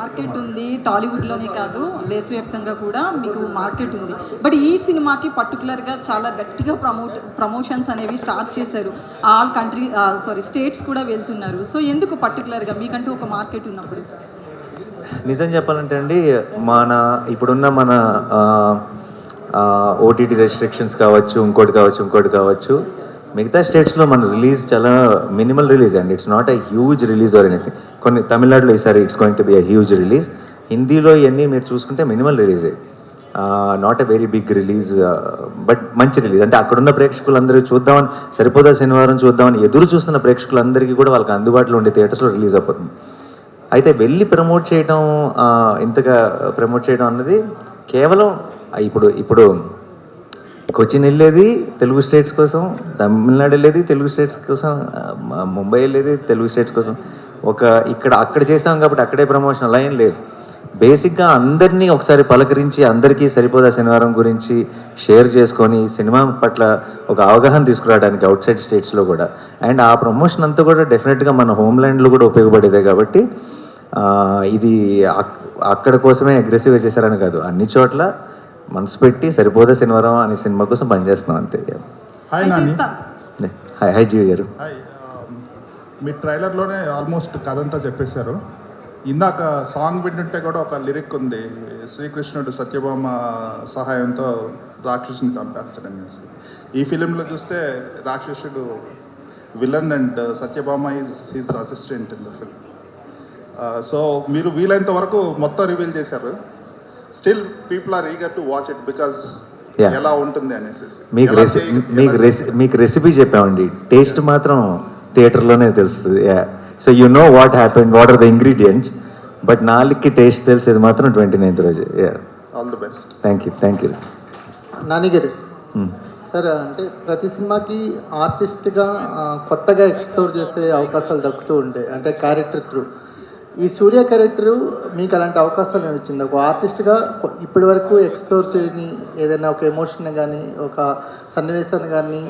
Market ఉంది, టాలీవుడ్లోనే కాదు దేశవ్యాప్తంగా కూడా మీకు మార్కెట్ ఉంది. బట్ ఈ సినిమాకి పర్టికులర్గా చాలా గట్టిగా ప్రమోషన్స్ అనేవి స్టార్ట్ చేశారు. ఆల్ స్టేట్స్ కూడా వెళ్తున్నారు. సో ఎందుకు పర్టికులర్గా మీకంటూ ఒక మార్కెట్ ఉన్నప్పుడు? నిజం చెప్పాలంటే అండి, ఇప్పుడున్న మన ఓటీటీ రెస్ట్రిక్షన్స్ కావచ్చు, ఇంకోటి కావచ్చు, మిగతా స్టేట్స్లో మన రిలీజ్ చాలా మినిమల్ రిలీజ్ అండి. It's not a huge release or anything. కొన్ని తమిళనాడులో ఈసారి it's going to be a huge release. హిందీలో ఇవన్నీ మీరు చూసుకుంటే మినిమల్ రిలీజే, not a very big release, but మంచి రిలీజ్. అంటే అక్కడున్న ప్రేక్షకులందరూ చూద్దామని, సరిపోదా శనివారం చూద్దామని ఎదురు చూస్తున్న ప్రేక్షకులందరికీ కూడా వాళ్ళకి అందుబాటులో ఉండే థియేటర్స్లో రిలీజ్ అయిపోతుంది. అయితే వెళ్ళి ఇంతగా ప్రమోట్ చేయడం అన్నది కేవలం ఇప్పుడు కొచ్చిన్ వెళ్ళేది తెలుగు స్టేట్స్ కోసం, తమిళనాడు వెళ్ళేది తెలుగు స్టేట్స్ కోసం, ముంబై వెళ్ళేది తెలుగు స్టేట్స్ కోసం. అక్కడ చేసాం కాబట్టి అక్కడే ప్రమోషన్ అలా ఏం లేదు. బేసిక్గా అందరినీ ఒకసారి పలకరించి అందరికీ సరిపోదా శనివారం గురించి షేర్ చేసుకొని సినిమా పట్ల ఒక అవగాహన తీసుకురావడానికి అవుట్ సైడ్ స్టేట్స్లో కూడా, అండ్ ఆ ప్రమోషన్ అంతా కూడా డెఫినెట్గా మన హోమ్ల్యాండ్లో కూడా ఉపయోగపడేదే. కాబట్టి ఇది అక్కడ కోసమే అగ్రెసివ్గా చేశారని కాదు, అన్ని చోట్ల మనసు పెట్టి సరిపోదా శనివారం అనే సినిమా కోసం పనిచేస్తున్నాం అంతే. హాయ్ జీవి గారు. మీ ట్రైలర్లోనే ఆల్మోస్ట్ కథ అంతా చెప్పేశారు. ఇందాక సాంగ్ వింటుంటే కూడా ఒక లిరిక్ ఉంది, శ్రీకృష్ణుడు సత్యభామ సహాయంతో రాక్షసుని చంపేస్తాడని. ఈ ఫిలింలో చూస్తే రాక్షసుడు villain and Satyabhama is his assistant in the film. So మీరు వీలైనంత వరకు మొత్తం రివీల్ చేశారు. Still people are eager to watch it because ఎలా ఉంటుంది అనేసి. మీకు రెసిపీ చెప్పామండి, టేస్ట్ మాత్రం థియేటర్లోనే తెలుస్తుంది. So you know what happen, what are the ingredients, but నాలుగుకి టేస్ట్ తెలిసేది మాత్రం 29th రోజు. All the best. Thank you. Nani garu, sir అంటే ప్రతి సినిమాకి ఆర్టిస్ట్గా కొత్తగా ఎక్స్ప్లోర్ చేసే అవకాశాలు దక్కుతూ ఉంటాయి, అంటే క్యారెక్టర్ త్రూ. ఈ సూర్య క్యారెక్టరు మీకు అలాంటి అవకాశాలు ఏమి ఒక ఆర్టిస్ట్గా ఇప్పటి వరకు ఎక్స్ప్లోర్ చేయని ఏదైనా ఒక ఎమోషన్ కానీ ఒక సన్నివేశాన్ని కానీ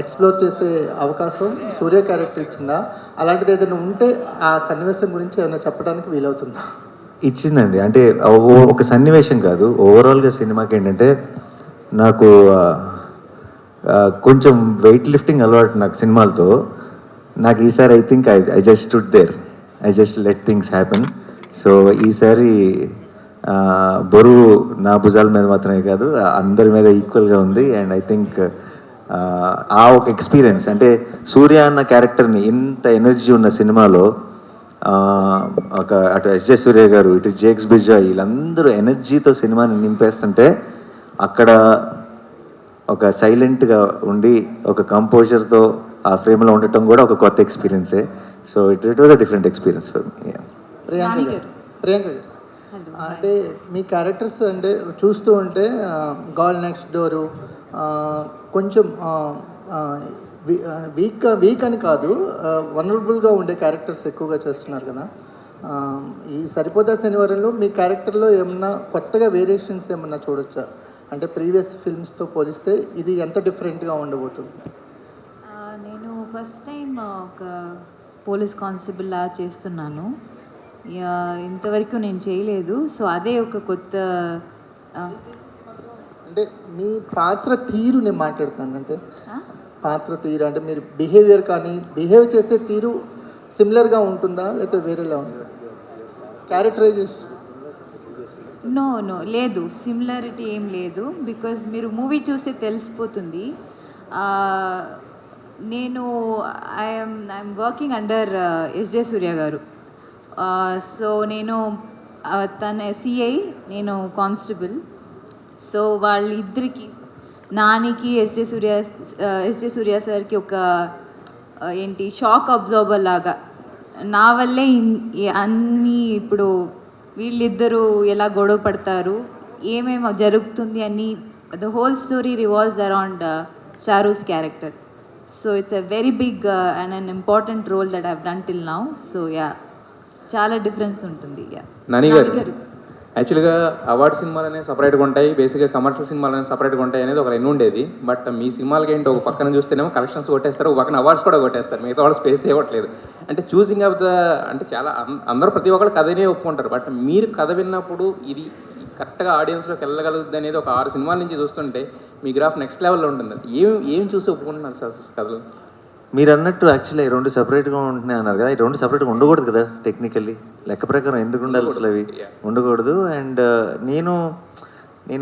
ఎక్స్ప్లోర్ చేసే అవకాశం సూర్య క్యారెక్టర్ ఇచ్చిందా? అలాంటిది ఏదైనా ఉంటే ఆ సన్నివేశం గురించి ఏమైనా చెప్పడానికి వీలవుతుందా? ఇచ్చిందండి. అంటే ఒక సన్నివేశం కాదు, ఓవరాల్గా సినిమాకి ఏంటంటే నాకు కొంచెం వెయిట్ లిఫ్టింగ్ అలవాటు నాకు సినిమాలతో. నాకు ఈసారి I think I just stood there, I just let things happen. So ఈసారి బరువు నా భుజాల మీద మాత్రమే కాదు అందరి మీద ఈక్వల్గా ఉంది. అండ్ ఐ థింక్ ఆ ఒక ఎక్స్పీరియన్స్, అంటే సూర్య అన్న క్యారెక్టర్ని ఇంత ఎనర్జీ ఉన్న సినిమాలో అటు ఎస్జే సూర్య గారు, ఇటు జేక్స్ బిజాయ్, వీళ్ళందరూ ఎనర్జీతో సినిమాని నింపేస్తుంటే అక్కడ ఒక సైలెంట్గా ఉండి ఒక కంపోజర్తో ఆ ఫ్రేమ్లో ఉండటం కూడా ఒక కొత్త ఎక్స్పీరియన్సే. So it was a different experience for me. Priyanka garu, అంటే మీ క్యారెక్టర్స్ అంటే చూస్తూ ఉంటే గర్ల్ నెక్స్ట్ డోరు కొంచెం వీక్ అని కాదు, వనరబుల్గా ఉండే క్యారెక్టర్స్ ఎక్కువగా చేస్తున్నారు కదా. ఈ సరిపోదా శనివారంలో మీ క్యారెక్టర్లో ఏమన్నా కొత్తగా వేరియేషన్స్ ఏమన్నా చూడొచ్చా? అంటే ప్రీవియస్ ఫిల్మ్స్తో పోలిస్తే ఇది ఎంత డిఫరెంట్గా ఉండబోతుంది? నేను ఫస్ట్ టైం ఒక పోలీస్ కానిస్టేబుల్లా చేస్తున్నాను, ఇంతవరకు నేను చేయలేదు. సో అదే ఒక కొత్త, అంటే మీ పాత్ర తీరు నేను మాట్లాడుతాను. అంటే పాత్ర తీరు అంటే మీరు బిహేవియర్ కానీ బిహేవ్ చేసే తీరు సిమిలర్గా ఉంటుందా లేకపోతే వేరేలా ఉంటుందా? క్యారెక్టరైజేషన్ నో లేదు, సిమిలారిటీ ఏం లేదు. బికాజ్ మీరు మూవీ చూస్తే తెలిసిపోతుంది. నేను I'm working under SJ Surya గారు. సో నేను తన సిఐ, నేను కానిస్టేబుల్. సో వాళ్ళిద్దరికి, నానికి ఎస్జే సూర్య సార్కి ఒక షాక్ అబ్జర్వర్ లాగా నా వల్లే అన్నీ ఇప్పుడు వీళ్ళిద్దరూ ఎలా గొడవ పడతారు, ఏమేమి జరుగుతుంది అని the whole story revolves around Charu's character. So it's a very big and an important role that I've done till now. So చాలా డిఫరెన్స్ ఉంటుంది. నాని గారు, యాక్చువల్గా అవార్డు సినిమాలు అనేవి సపరేట్గా ఉంటాయి, బేసిక్గా కమర్షియల్ సినిమాలు అనేవి సపరేట్గా ఉంటాయి అనేది ఒక రెండు ఉండేది. బట్ మీ సినిమాలకి ఏంటి, ఒక పక్కన చూస్తేనేమో కలెక్షన్స్ కొట్టేస్తారు, ఒక పక్కన అవార్డ్స్ కూడా కొట్టేస్తారు, మిగతా వాళ్ళు స్పేస్ ఇవ్వట్లేదు. అంటే చూసింగ్ ఆఫ్ ద అంటే చాలా అందరూ ప్రతి ఒక్కరు కథనే ఒప్పుకుంటారు. బట్ మీరు కథ విన్నప్పుడు ఇది కరెక్ట్గా ఆడియన్స్లోకి వెళ్ళగలుగుతుంది అనేది ఒక 6 సినిమాల నుంచి చూస్తుంటే మీ గ్రాఫ్ నెక్స్ట్ లెవెల్లో ఉంటుంది. ఏం చూసి ఒప్పుకుంటున్నారు సార్ కథలు? మీరు అన్నట్టు యాక్చువల్లీ ఈ 2 సపరేట్గా ఉంటున్నాయి అన్నారు కదా, ఈ 2 సపరేట్గా ఉండకూడదు కదా టెక్నికల్లీ, లెక్క ప్రకారం ఎందుకు ఉండాలి అసలు అవి? ఉండకూడదు. అండ్ నేను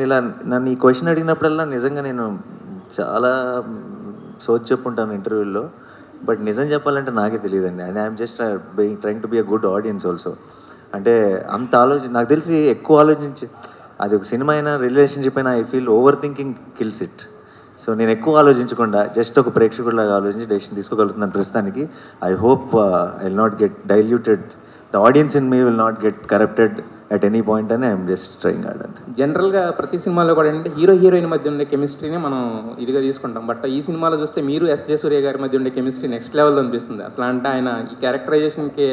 ఇలా నన్ను ఈ క్వశ్చన్ అడిగినప్పుడల్లా నిజంగా నేను చాలా సోచ్ చెప్పుంటాను ఇంటర్వ్యూల్లో, బట్ నిజం చెప్పాలంటే నాకే తెలియదండి. And I'm just trying to be a good audience also. అంటే అంత నాకు తెలిసి ఎక్కువ ఆలోచించి అది ఒక సినిమా అయినా రిలేషన్షిప్ అయినా I feel over thinking kills it. So నేను ఎక్కువ ఆలోచించకుండా జస్ట్ ఒక ప్రేక్షకుడిలాగా ఆలోచించి డెసిషన్ తీసుకోగలుగుతున్నాను ప్రస్తుతానికి. I hope I will not get diluted, the audience in me will not get corrupted at any point అని ఐఎమ్ జస్ట్ ట్రైయింగ్ హార్డ్ అంతే. జనరల్గా ప్రతి సినిమాలో కూడా ఏంటంటే హీరో హీరోయిన్ మధ్య ఉండే కెమిస్ట్రీని మనం ఇదిగా తీసుకుంటాం. బట్ ఈ సినిమాలో చూస్తే మీరు ఎస్జే సూర్య గారి మధ్య ఉండే కెమిస్ట్రీ నెక్స్ట్ లెవెల్లో అనిపిస్తుంది. అసలు అంటే ఆయన ఈ క్యారెక్టరైజేషన్కి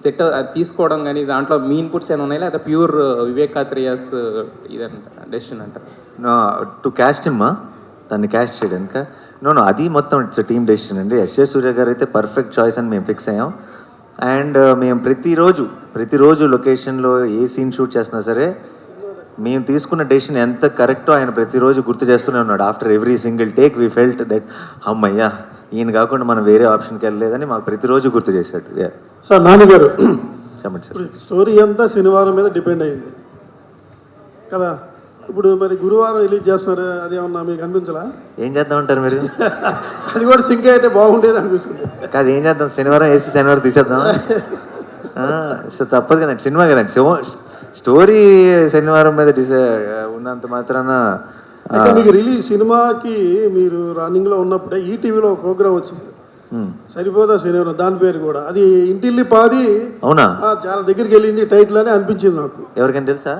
సెట్ తీసుకోవడం కానీ దాంట్లో మీ ఇన్పుట్స్ ఏమైనా ఉన్నాయి, లేదా ప్యూర్ వివేక్ కాత్రియాస్ ఇదంట డెసిషన్ అంటారు? టు క్యాస్ట్ హిమ్, దాన్ని క్యాస్ట్ చేయడానికి నో అది మొత్తం ఇట్స్ టీమ్ డెసిషన్ అండి. ఎస్జే సూర్య గారు అయితే పర్ఫెక్ట్ చాయిస్ అని మేము ఫిక్స్ అయ్యాం. అండ్ మేము ప్రతిరోజు లొకేషన్లో ఏ సీన్ షూట్ చేసినా సరే మేము తీసుకున్న డెసిషన్ ఎంత కరెక్టో ఆయన ప్రతిరోజు గుర్తు చేస్తూనే ఉన్నాడు. After every single take we felt that అమ్మయ్యా ఈయన కాకుండా మనం వేరే ఆప్షన్కి వెళ్ళలేదని మాకు ప్రతిరోజు గుర్తు చేశాడు. సార్ నాన్నగారు చెప్పండి సార్. స్టోరీ అంతా శనివారం మీద డిపెండ్ అయింది కదా, ఇప్పుడు మరి గురువారం రిలీజ్ చేస్తున్నారు, అది ఏమన్నా మీకు అనిపించలా? ఏం చేద్దామంటారు మీరు? అది కూడా సింక్ అయితే బాగుండేది అనిపిస్తుంది. కాదు ఏం చేద్దాం, శనివారం వేసి శనివారం తీసేద్దాం. సో తప్పదు కదండి, సినిమా కదండి. స్టోరీ శనివారం మీద ఉన్నంత మాత్రాన. అయితే మీకు రిలీజ్ సినిమాకి మీరు రన్నింగ్లో ఉన్నప్పుడే ఈటీవీలో ఒక ప్రోగ్రామ్ వచ్చింది, సరిపోదా శనివారం, దాని పేరు కూడా అది ఇంటిల్లి పాది. అవునా? చాలా దగ్గరికి వెళ్ళింది టైటిల్ అని అనిపించింది నాకు. ఎవరికైనా తెలుసా?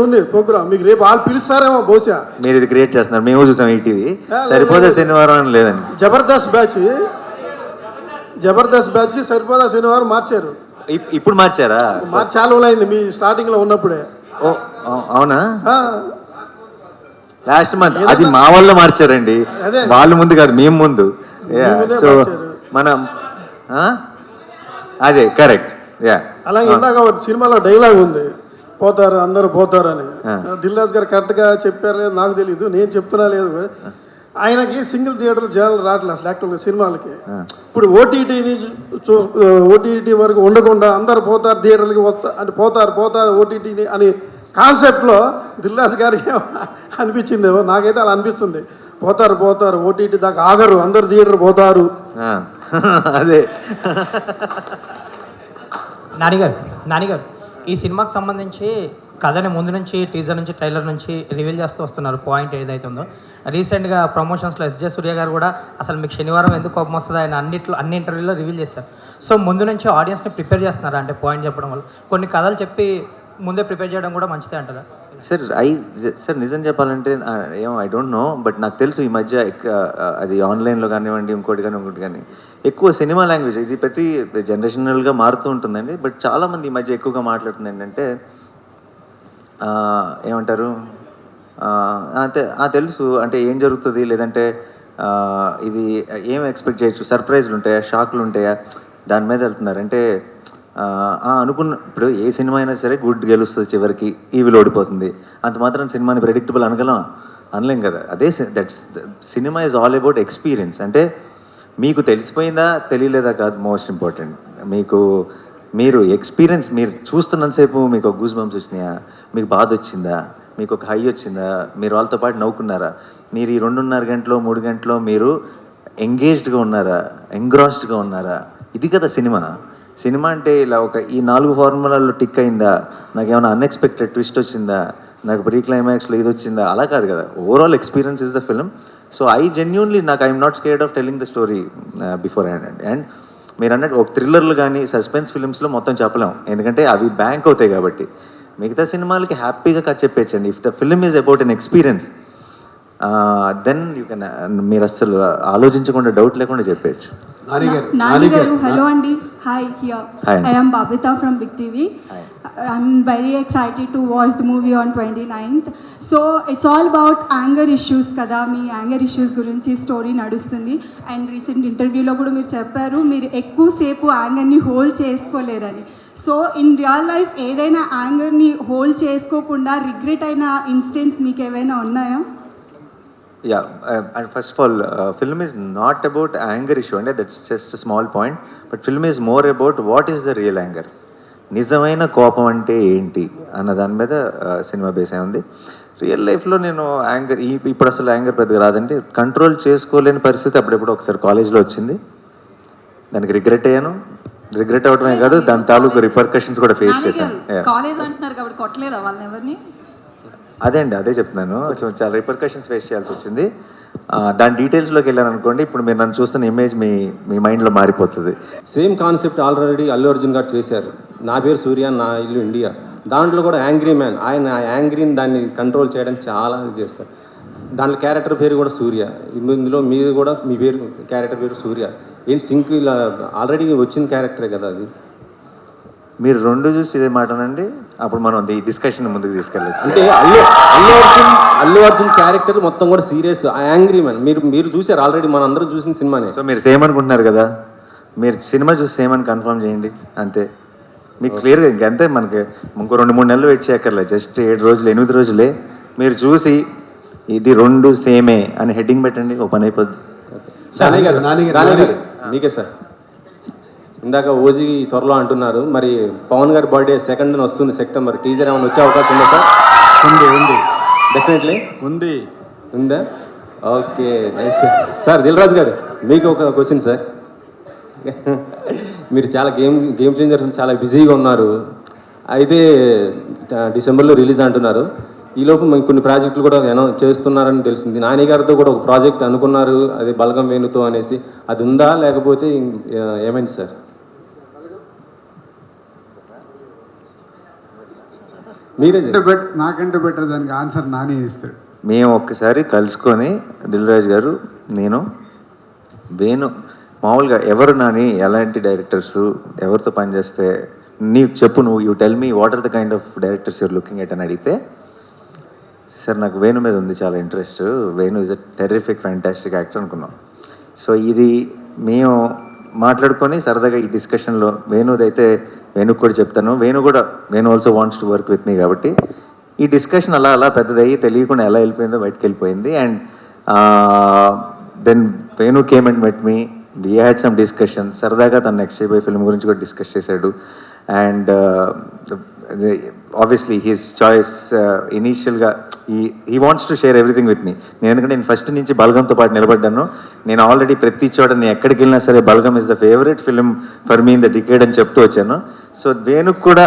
ఉంది ప్రోగ్రామ్, మీకు రేపు వాళ్ళు పిలుస్తారేమో బహుశా. మీరు ఇది క్రియేట్ చేస్తున్నారు, మేము చూసాం ఈటీవీ. సరిపోదా శనివారం అని లేదండి, జబర్దస్త్ బ్యాచ్ సరిపోదా శనివారం మార్చారు. ఇప్పుడు మార్చారా? చాలా రోజులు అయింది మీ స్టార్టింగ్ లో ఉన్నప్పుడే. ఓ అవునా? లాస్ట్ మంత్ అది మా వల్ల మార్చారండి, వాళ్ళు ముందు కాదు మేము ముందు. సో మనం అదే కరెక్ట్. అలాగే ఇందాక సినిమాలో డైలాగ్ ఉంది, పోతారు అందరూ పోతారని. దిల్రాజ్ గారు కరెక్ట్గా చెప్పారు లేదు నాకు తెలియదు, నేను చెప్తున్నా లేదు. ఆయనకి సింగిల్ థియేటర్లు జనాలు రావట్లేదు అసలు యాక్చువల్గా సినిమాలకి. ఇప్పుడు ఓటీటీ వరకు ఉండకుండా అందరు పోతారు థియేటర్లకి అంటే పోతారు ఓటీటీని అని కాన్సెప్ట్లో దిల్రాజ్ గారికి అనిపించిందేమో, నాకైతే అలా అనిపిస్తుంది. పోతారు ఓటీటీ దాకా ఆగరు, అందరు థియేటర్ పోతారు. అదే నానిగారు ఈ సినిమాకి సంబంధించి కథని ముందు నుంచి టీజర్ నుంచి ట్రైలర్ నుంచి రివీల్ చేస్తూ వస్తున్నారు. పాయింట్ ఏదైతే ఉందో రీసెంట్గా ప్రమోషన్స్లో ఎస్జే సూర్య గారు కూడా అసలు మీకు శనివారం ఎందుకు కోపం వస్తుంది ఆయన అన్ని ఇంటర్వ్యూలో రివీల్ చేశారు. సో ముందు నుంచి ఆడియన్స్ని ప్రిపేర్ చేస్తున్నారా అంటే పాయింట్ చెప్పడం వల్ల? కొన్ని కథలు చెప్పి ముందే ప్రిపేర్ చేయడం కూడా మంచిదే అంటారా? సార్ నిజం చెప్పాలంటే ఐ డోంట్ నో, బట్ నాకు తెలుసు ఈ మధ్య అది ఆన్లైన్లో కానివ్వండి ఇంకోటి కానీ ఎక్కువ సినిమా లాంగ్వేజ్ ఇది ప్రతి జనరేషనల్గా మారుతూ ఉంటుందండి. బట్ చాలామంది ఈ మధ్య ఎక్కువగా మాట్లాడుతుంది ఏంటంటే ఏమంటారు తెలుసు అంటే ఏం జరుగుతుంది, లేదంటే ఇది ఏం ఎక్స్పెక్ట్ చేయొచ్చు, సర్ప్రైజ్లు ఉంటాయా, షాక్లు ఉంటాయా, దాని మీద వెళ్తున్నారు. అంటే అనుకున్న ఇప్పుడు ఏ సినిమా అయినా సరే గుడ్ గెలుస్తుంది, చివరికి ఈవిల్ ఓడిపోతుంది. అంత మాత్రం సినిమాని ప్రెడిక్టబుల్ అనలేం కదా. అదే that's cinema is all about experience. అంటే మీకు తెలిసిపోయిందా తెలియలేదా కాదు మోస్ట్ ఇంపార్టెంట్. మీరు ఎక్స్పీరియన్స్ మీరు చూస్తున్నంతసేపు మీకు ఒక గూస్ బంప్స్ వచ్చినాయా, మీకు బాధ వచ్చిందా, మీకు ఒక హై వచ్చిందా, మీరు వాళ్ళతో పాటు నవ్వుకున్నారా, మీరు ఈ 2.5 గంటలో 3 గంటలో మీరు ఎంగేజ్డ్గా ఉన్నారా, ఎంగ్రాస్డ్గా ఉన్నారా? ఇది కదా సినిమా అంటే ఇలా ఈ 4 ఫార్ములాల్లో టిక్ అయిందా, నాకు ఏమైనా అన్ఎక్స్పెక్టెడ్ ట్విస్ట్ వచ్చిందా, నాకు ప్రీ క్లైమాక్స్లో ఇది వచ్చిందా, అలా కాదు కదా. Overall experience is the film. So I genuinely I'm not scared of telling the story before hand. And మీరు అన్నట్టు ఒక థ్రిల్లర్లు కానీ సస్పెన్స్ ఫిల్మ్స్లో మొత్తం చెప్పలేం, ఎందుకంటే అవి బ్యాంక్ అవుతాయి కాబట్టి. మిగతా సినిమాలకి హ్యాపీగా కథ చెప్పేచ్చండి. If the film is about an experience, then you can, మీరు అస్సలు ఆలోచించకుండా డౌట్ లేకుండా చెప్పేయచ్చు. Nani garu, hello Andy. Hi here. Hi. I am Babita from Big TV. Hi. I'm very excited to watch the movie on 29th. So it's all about anger issues kada. మీ anger issues గురించి story నడుస్తుంది. And recent ఇంటర్వ్యూలో కూడా మీరు చెప్పారు మీరు ఎక్కువసేపు యాంగర్ని హోల్డ్ చేసుకోలేరని. సో ఇన్ రియల్ లైఫ్ ఏదైనా యాంగర్ని హోల్డ్ చేసుకోకుండా రిగ్రెట్ అయిన ఇన్సిడెంట్స్ మీకు ఏవైనా ఉన్నాయా? Yeah, and first of all, film is not about anger issue, and that's just a small point. But film is more about what is the real anger. నిజమైన కోపం అంటే ఏంటి అన్న దాని మీద సినిమా బేస్ అయి ఉంది. రియల్ లైఫ్లో నేను యాంగర్ ఇప్పుడు అసలు యాంగర్ పెద్దగా రాదంటే కంట్రోల్ చేసుకోలేని పరిస్థితి అప్పుడెప్పుడు ఒకసారి కాలేజ్లో వచ్చింది. దానికి రిగ్రెట్ అయ్యాను. రిగ్రెట్ అవడమే కాదు, దాని తాలూకు రిపర్కషన్స్ కూడా ఫేస్ చేశాను. కాలేజ్ అంటున్నారు కాబట్టి కొట్టలేదా వాళ్ళని ఎవరిని? అదే చెప్తున్నాను, చాలా రిపర్కషన్స్ ఫేస్ చేయాల్సి వచ్చింది. దాని డీటెయిల్స్లోకి వెళ్ళాను అనుకోండి, ఇప్పుడు మీరు నన్ను చూస్తున్న ఇమేజ్ మీ మైండ్లో మారిపోతుంది. Same concept already Allu Arjun గారు చేశారు. నా పేరు సూర్య, నా ఇల్లు ఇండియా. దాంట్లో కూడా యాంగ్రీ మ్యాన్, ఆయన యాంగ్రీని దాన్ని కంట్రోల్ చేయడం చాలా చేస్తారు. దాంట్లో క్యారెక్టర్ పేరు కూడా సూర్య. ఇందులో మీది కూడా మీ పేరు క్యారెక్టర్ పేరు సూర్య. ఏంటి సింక్ ఇలా ఆల్రెడీ వచ్చిన క్యారెక్టరే కదా అది. మీరు రెండు చూసి ఇదే మాటనండి, అప్పుడు మనం ఈ డిస్కషన్ ముందుకు తీసుకెళ్ళచ్చు. అంటే అల్లు అర్జున్ క్యారెక్టర్ మొత్తం కూడా సీరియస్ యాంగ్రీ మ్యాన్. మీరు చూసారు ఆల్రెడీ, మన అందరం చూసిన సినిమానే. సో మీరు సేమ్ అనుకుంటున్నారు కదా, మీరు సినిమా చూసి సేమ్ అని కన్ఫర్మ్ చేయండి అంతే. మీకు క్లియర్గా ఇంకంతే, మనకి ఇంకో 2-3 నెలలు వెయిట్ చేయక్కర్లేదు. జస్ట్ 7 రోజులు 8 రోజులే. మీరు చూసి ఇది రెండు సేమే అని హెడ్డింగ్ పెట్టండి, ఓపెన్ అయిపోద్ది. మీకే సార్, ఇందాక ఓజీ త్వరలో అంటున్నారు, మరి పవన్ గారి బర్త్డే 2nd వస్తుంది సెప్టెంబర్. టీజర్ ఏమైనా వచ్చే అవకాశం ఉందా సార్? ఉంది డెఫినెట్లీ ఉందా? Okay, nice sir. Dil Raju garu, మీకు ఒక క్వశ్చన్ సార్. మీరు చాలా గేమ్ చేంజర్స్ చాలా బిజీగా ఉన్నారు. అయితే డిసెంబర్లో రిలీజ్ అంటున్నారు. ఈలోపు మేము కొన్ని ప్రాజెక్టులు కూడా చేస్తున్నారని తెలిసింది. నాని గారితో కూడా ఒక ప్రాజెక్ట్ అనుకున్నారు, అది బలగం వేణుతో అనేసి. అది ఉందా లేకపోతే ఏమైంది సార్? మీరే నాకంటే బెటర్ దానికి ఆన్సర్ నాని ఇస్తాడు. మేము ఒక్కసారి కలుసుకొని దిల్ రాజు గారు, నేను, వేణు, మామూలుగా ఎవరు నాని, ఎలాంటి డైరెక్టర్స్, ఎవరితో పనిచేస్తే నీకు చెప్పు, నువ్వు you tell me what are the kind of directors you're looking at అని అడిగితే, సార్ నాకు వేణు మీద ఉంది చాలా interest, Venu is a terrific fantastic actor అనుకున్నాం. సో ఇది మేము మాట్లాడుకొని సరదాగా ఈ డిస్కషన్లో వేణుదైతే వేణుకు కూడా చెప్తాను, Venu also wants to work with me. కాబట్టి ఈ డిస్కషన్ అలా పెద్దదయ్యి తెలియకుండా ఎలా వెళ్ళిపోయిందో బయటకు వెళ్ళిపోయింది. And then Venu came and met me, we had some discussion. సరదాగా తను నెక్స్ట్ చేయబోయే ఫిల్మ్ గురించి కూడా డిస్కస్ చేశాడు. అండ్ ఆబ్వియస్లీ హిస్ చాయిస్ ఇనీషియల్గా he wants to share everything with me. ఎందుకంటే నేను ఫస్ట్ నుంచి బలగంతో పాటు నిలబడ్డాను. నేను ఆల్రెడీ ప్రతి చోట నేను ఎక్కడికి వెళ్ళినా సరే Balagam is the favourite film for me in the decade అని చెప్తూ వచ్చాను. సో వేణుకు కూడా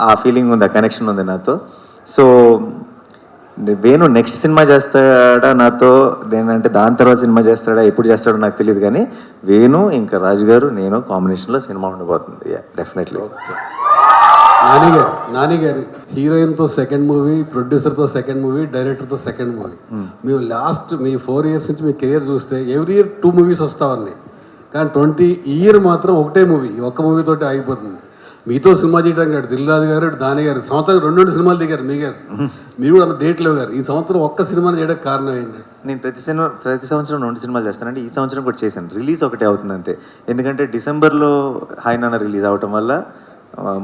ఆ ఫీలింగ్ ఉంది, ఆ కనెక్షన్ ఉంది నాతో. సో వేణు నెక్స్ట్ సినిమా చేస్తాడా నాతో, దేనంటే దాని తర్వాత సినిమా చేస్తాడా, ఎప్పుడు చేస్తాడో నాకు తెలియదు. కానీ వేణు ఇంకా రాజు గారు నేను కాంబినేషన్లో సినిమా ఉండబోతుంది. డెఫినెట్లీ. నాని గారు హీరోయిన్తో 2nd మూవీ, ప్రొడ్యూసర్తో 2nd మూవీ, డైరెక్టర్తో 2nd మూవీ. మేము లాస్ట్ మీ 4 years నుంచి మీ కెరియర్ చూస్తే ఎవ్రీ ఇయర్ 2 movies వస్తామన్నాయి. కానీ 20 year మాత్రం ఒకటే మూవీ, ఒక్క మూవీతోటి ఆగిపోతుంది. మీతో సినిమా చేయడం కాదు, దిల్ రాజు గారు, దాని గారు సంవత్సరం 2 సినిమాలు దిగారు. మీరు కూడా అంత డేట్ లేవు గారు. ఈ సంవత్సరం ఒక్క సినిమాని చేయడానికి కారణం ఏంటి? నేను ప్రతి సంవత్సరం 2 సినిమాలు చేస్తానంటే ఈ సంవత్సరం కూడా చేశాను. రిలీజ్ ఒకటే అవుతుంది అంతే. ఎందుకంటే డిసెంబర్లో హాయ్ నాన్న రిలీజ్ అవటం వల్ల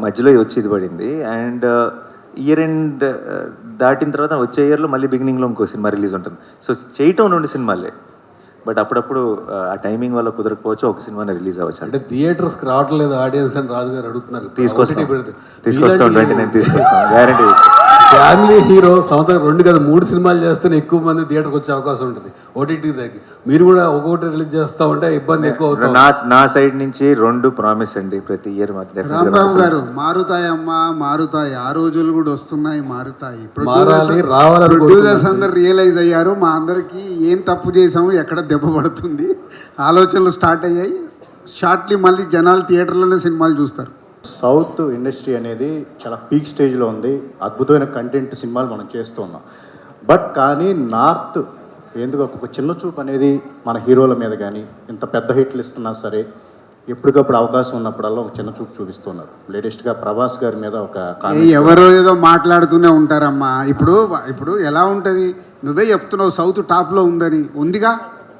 మధ్యలో వచ్చి ఇది పడింది. అండ్ ఇయర్ ఎండ్ దాటిన తర్వాత వచ్చే ఇయర్లో మళ్ళీ బిగినింగ్లో ఇంకో సినిమా రిలీజ్ ఉంటుంది. సో చేయటం 2 సినిమాలే. బట్ అప్పుడప్పుడు ఆ టైమింగ్ వల్ల కుదరకపోవచ్చు, ఒక సినిమానే రిలీజ్ అవ్వచ్చు. అంటే థియేటర్స్కి రావట్లేదు ఆడియన్స్ అని రాజు గారు అడుగుతున్నారు. తీసుకొస్తాం 29 తీసుకొస్తాం, గ్యారంటీ. ఫ్యామిలీ హీరో సంవత్సరం 2 కాదు 3 సినిమాలు చేస్తేనే ఎక్కువ మంది థియేటర్కి వచ్చే అవకాశం ఉంటుంది ఓటీటీ దగ్గర. మీరు కూడా ఒక్కొక్కటి రిలీజ్ చేస్తా ఉంటే ఇబ్బంది ఎక్కువ అవుతుంది. నా సైడ్ నుంచి 2 ప్రామిస్ అండి ప్రతి ఇయర్. రాంబాబు గారు మారుతాయమ్మా, మారుతాయి, ఆ రోజులు కూడా వస్తున్నాయి, మారుతాయి. రావాలని ప్రొడ్యూసర్స్ అందరు రియలైజ్ అయ్యారు, మా అందరికీ ఏం తప్పు చేసాము, ఎక్కడ దెబ్బ పడుతుంది, ఆలోచనలు స్టార్ట్ అయ్యాయి. షార్ట్లీ మళ్ళీ జనాలు థియేటర్లోనే సినిమాలు చూస్తారు. సౌత్ ఇండస్ట్రీ అనేది చాలా పీక్ స్టేజ్లో ఉంది. అద్భుతమైన కంటెంట్ సినిమాలు మనం చేస్తూ ఉన్నాం. బట్ కానీ నార్త్ ఎందుకు ఒక చిన్న చూపు అనేది మన హీరోల మీద కానీ ఇంత పెద్ద హిట్లు ఇస్తున్నా సరే ఎప్పటికప్పుడు అవకాశం ఉన్నప్పుడల్లా ఒక చిన్న చూపు చూపిస్తున్నారు. లేటెస్ట్గా ప్రభాస్ గారి మీద ఒక ఎవరో ఏదో మాట్లాడుతూనే ఉంటారమ్మా. ఇప్పుడు ఎలా ఉంటుంది, నువ్వే చెప్తున్నావు సౌత్ టాప్లో ఉందని. ఉందిగా,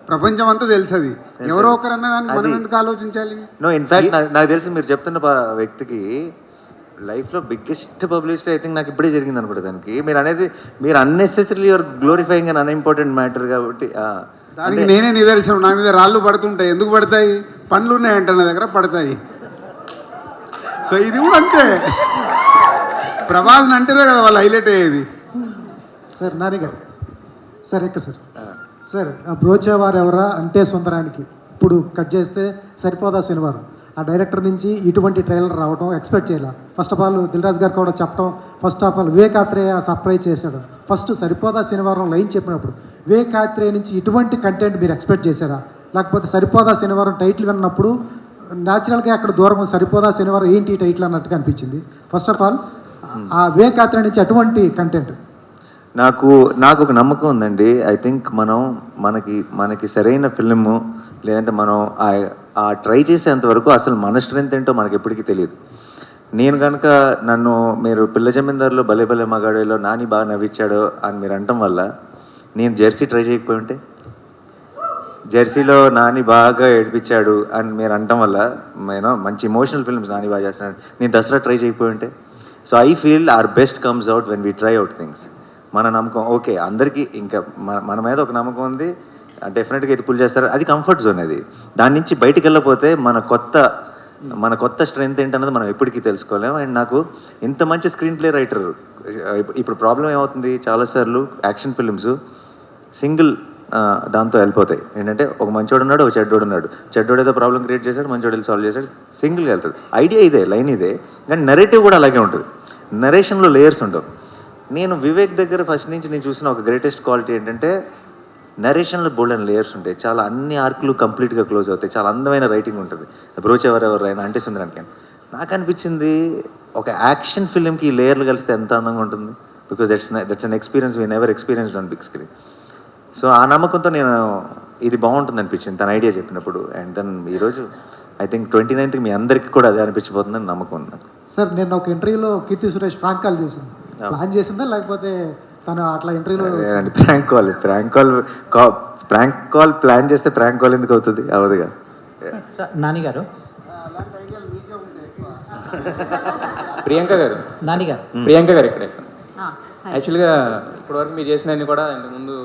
ప్రపంచం అంతా తెలుసు. అది ఎవరో ఒకరన్నా దాన్ని మనం ఎందుకు ఆలోచించాలి? నో, ఇన్ఫ్యాక్ట్ నాకు తెలిసి మీరు చెప్తున్న వ్యక్తికి లైఫ్లో బిగ్గెస్ట్ పబ్లిసిటీ ఐ థింక్ నాకు ఇప్పుడే జరిగింది అనుకుంటా. దానికి మీరు unnecessary your glorifying and unimportant matter కాబట్టి దానికి నేనే నిదర్శనం. నా మీద రాళ్ళు పడుతుంటాయి. ఎందుకు పడతాయి? పనులు ఉన్నాయంట నా దగ్గర, పడతాయి. సో ఇది కూడా అంతే. ప్రభాస్ని అంటేనే కదా వాళ్ళు హైలైట్ అయ్యేది. సార్ నాని గారు, సార్ ఎక్కడ సార్ బ్రోచేవారు ఎవరా అంటే సుందరానికి ఇప్పుడు కట్ చేస్తే సరిపోదా శనివారం. ఆ డైరెక్టర్ నుంచి ఇటువంటి ట్రైలర్ రావడం ఎక్స్పెక్ట్ చేయాలి. First of all Dil Raju గారు కూడా చెప్పడం, first of all Vivekatreya surprise చేశాడు. ఫస్ట్ సరిపోదా శనివారం లైన్ చెప్పినప్పుడు వివేకాత్రేయ నుంచి ఇటువంటి కంటెంట్ మీరు ఎక్స్పెక్ట్ చేశారా? లేకపోతే సరిపోదా శనివారం టైటిల్ విన్నప్పుడు న్యాచురల్గా అక్కడ దూరం సరిపోదా శనివారం ఏంటి టైటిల్ అన్నట్టుగా అనిపించింది. ఫస్ట్ ఆఫ్ ఆల్ ఆ వివేకాత్రేయ నుంచి అటువంటి కంటెంట్ నాకు ఒక నమ్మకం ఉందండి. ఐ థింక్ మనకి సరైన ఫిల్ము లేదంటే మనం ఆ ట్రై చేసేంత వరకు అసలు మన స్ట్రెంత్ ఏంటో మనకి ఎప్పటికీ తెలియదు. నేను కనుక మీరు పిల్ల జమీందారులో భలే భలే మగాడేలో నాని బాగా నవ్వించాడు అని మీరు అనటం వల్ల నేను జెర్సీ ట్రై చేయకపోయి ఉంటే, జెర్సీలో నాని బాగా ఏడిపించాడు అని మీరు అనటం వల్ల మంచి ఇమోషనల్ ఫిల్మ్స్ నాని బాగా చేస్తున్నాడు, నేను దసరా ట్రై చేయకపోయి ఉంటే. So I feel our best comes out when we try out things. మన నమ్మకం ఓకే, అందరికీ ఇంకా మన మీద ఒక నమ్మకం ఉంది, డెఫినెట్గా ఇది పుల్ చేస్తారు. అది కంఫర్ట్ జోన్. అది దాని నుంచి బయటికి వెళ్ళకపోతే మన కొత్త స్ట్రెంత్ ఏంటన్నది మనం ఎప్పటికీ తెలుసుకోలేము. అండ్ నాకు ఇంత మంచి స్క్రీన్ ప్లే రైటర్, ఇప్పుడు ప్రాబ్లం ఏమవుతుంది, చాలాసార్లు యాక్షన్ ఫిల్మ్స్ సింగిల్ దాంతో వెళ్ళిపోతాయి. ఏంటంటే ఒక మంచోడు ఉన్నాడు, ఒక చెడ్డోడు ఉన్నాడు, చెడ్డోడు ఏదో ప్రాబ్లం క్రియేట్ చేశాడు, మంచోడు వెళ్ళి సాల్వ్ చేశాడు, సింగిల్గా వెళ్తుంది. ఐడియా ఇదే, లైన్ ఇదే, కానీ నెరేటివ్ కూడా అలాగే ఉంటుంది. నరేషన్లో లేయర్స్ ఉండవు. నేను వివేక్ దగ్గర ఫస్ట్ నుంచి నేను చూసిన ఒక గ్రేటెస్ట్ క్వాలిటీ ఏంటంటే నరేషన్లో బోల్డ్ అండ్ లేయర్స్ ఉంటాయి. చాలా అన్ని ఆర్క్లు కంప్లీట్గా క్లోజ్ అవుతాయి. చాలా అందమైన రైటింగ్ ఉంటుంది. బ్రోచ్ ఎవరైనా అంటే సుందరానికి నాకు అనిపించింది ఒక యాక్షన్ ఫిల్మ్కి ఈ లేయర్లు కలిస్తే ఎంత అందంగా ఉంటుంది. Because that's an experience we never experienced on big screen. So ఆ నమ్మకంతో నేను ఇది బాగుంటుంది అనిపించింది తన ఐడియా చెప్పినప్పుడు. అండ్ దెన్ ఈరోజు ఐ థింక్ 29th మీ అందరికీ కూడా అదే అనిపించిపోతుందని నమ్మకం ఉంది నాకు. సార్ నేను ఒక ఇంటర్వ్యూలో కీర్తి సురేష్ ప్రాంక్ కాల్ చేసింది, ప్లాన్ చేసిందా లేకపోతే తను అట్లా ఇంటర్వ్యూలో? ప్రాంక్ కాల్ ప్లాన్ చేస్తే ప్రాంక్ కాల్ ఎందుకు అవుతుంది? అవదుగా. నాని గారు, ప్రియాంక గారు ఇక్కడ యాక్చువల్గా ఇప్పటివరకు మీరు చేసినవన్నీ కూడా ఇంతకుముందు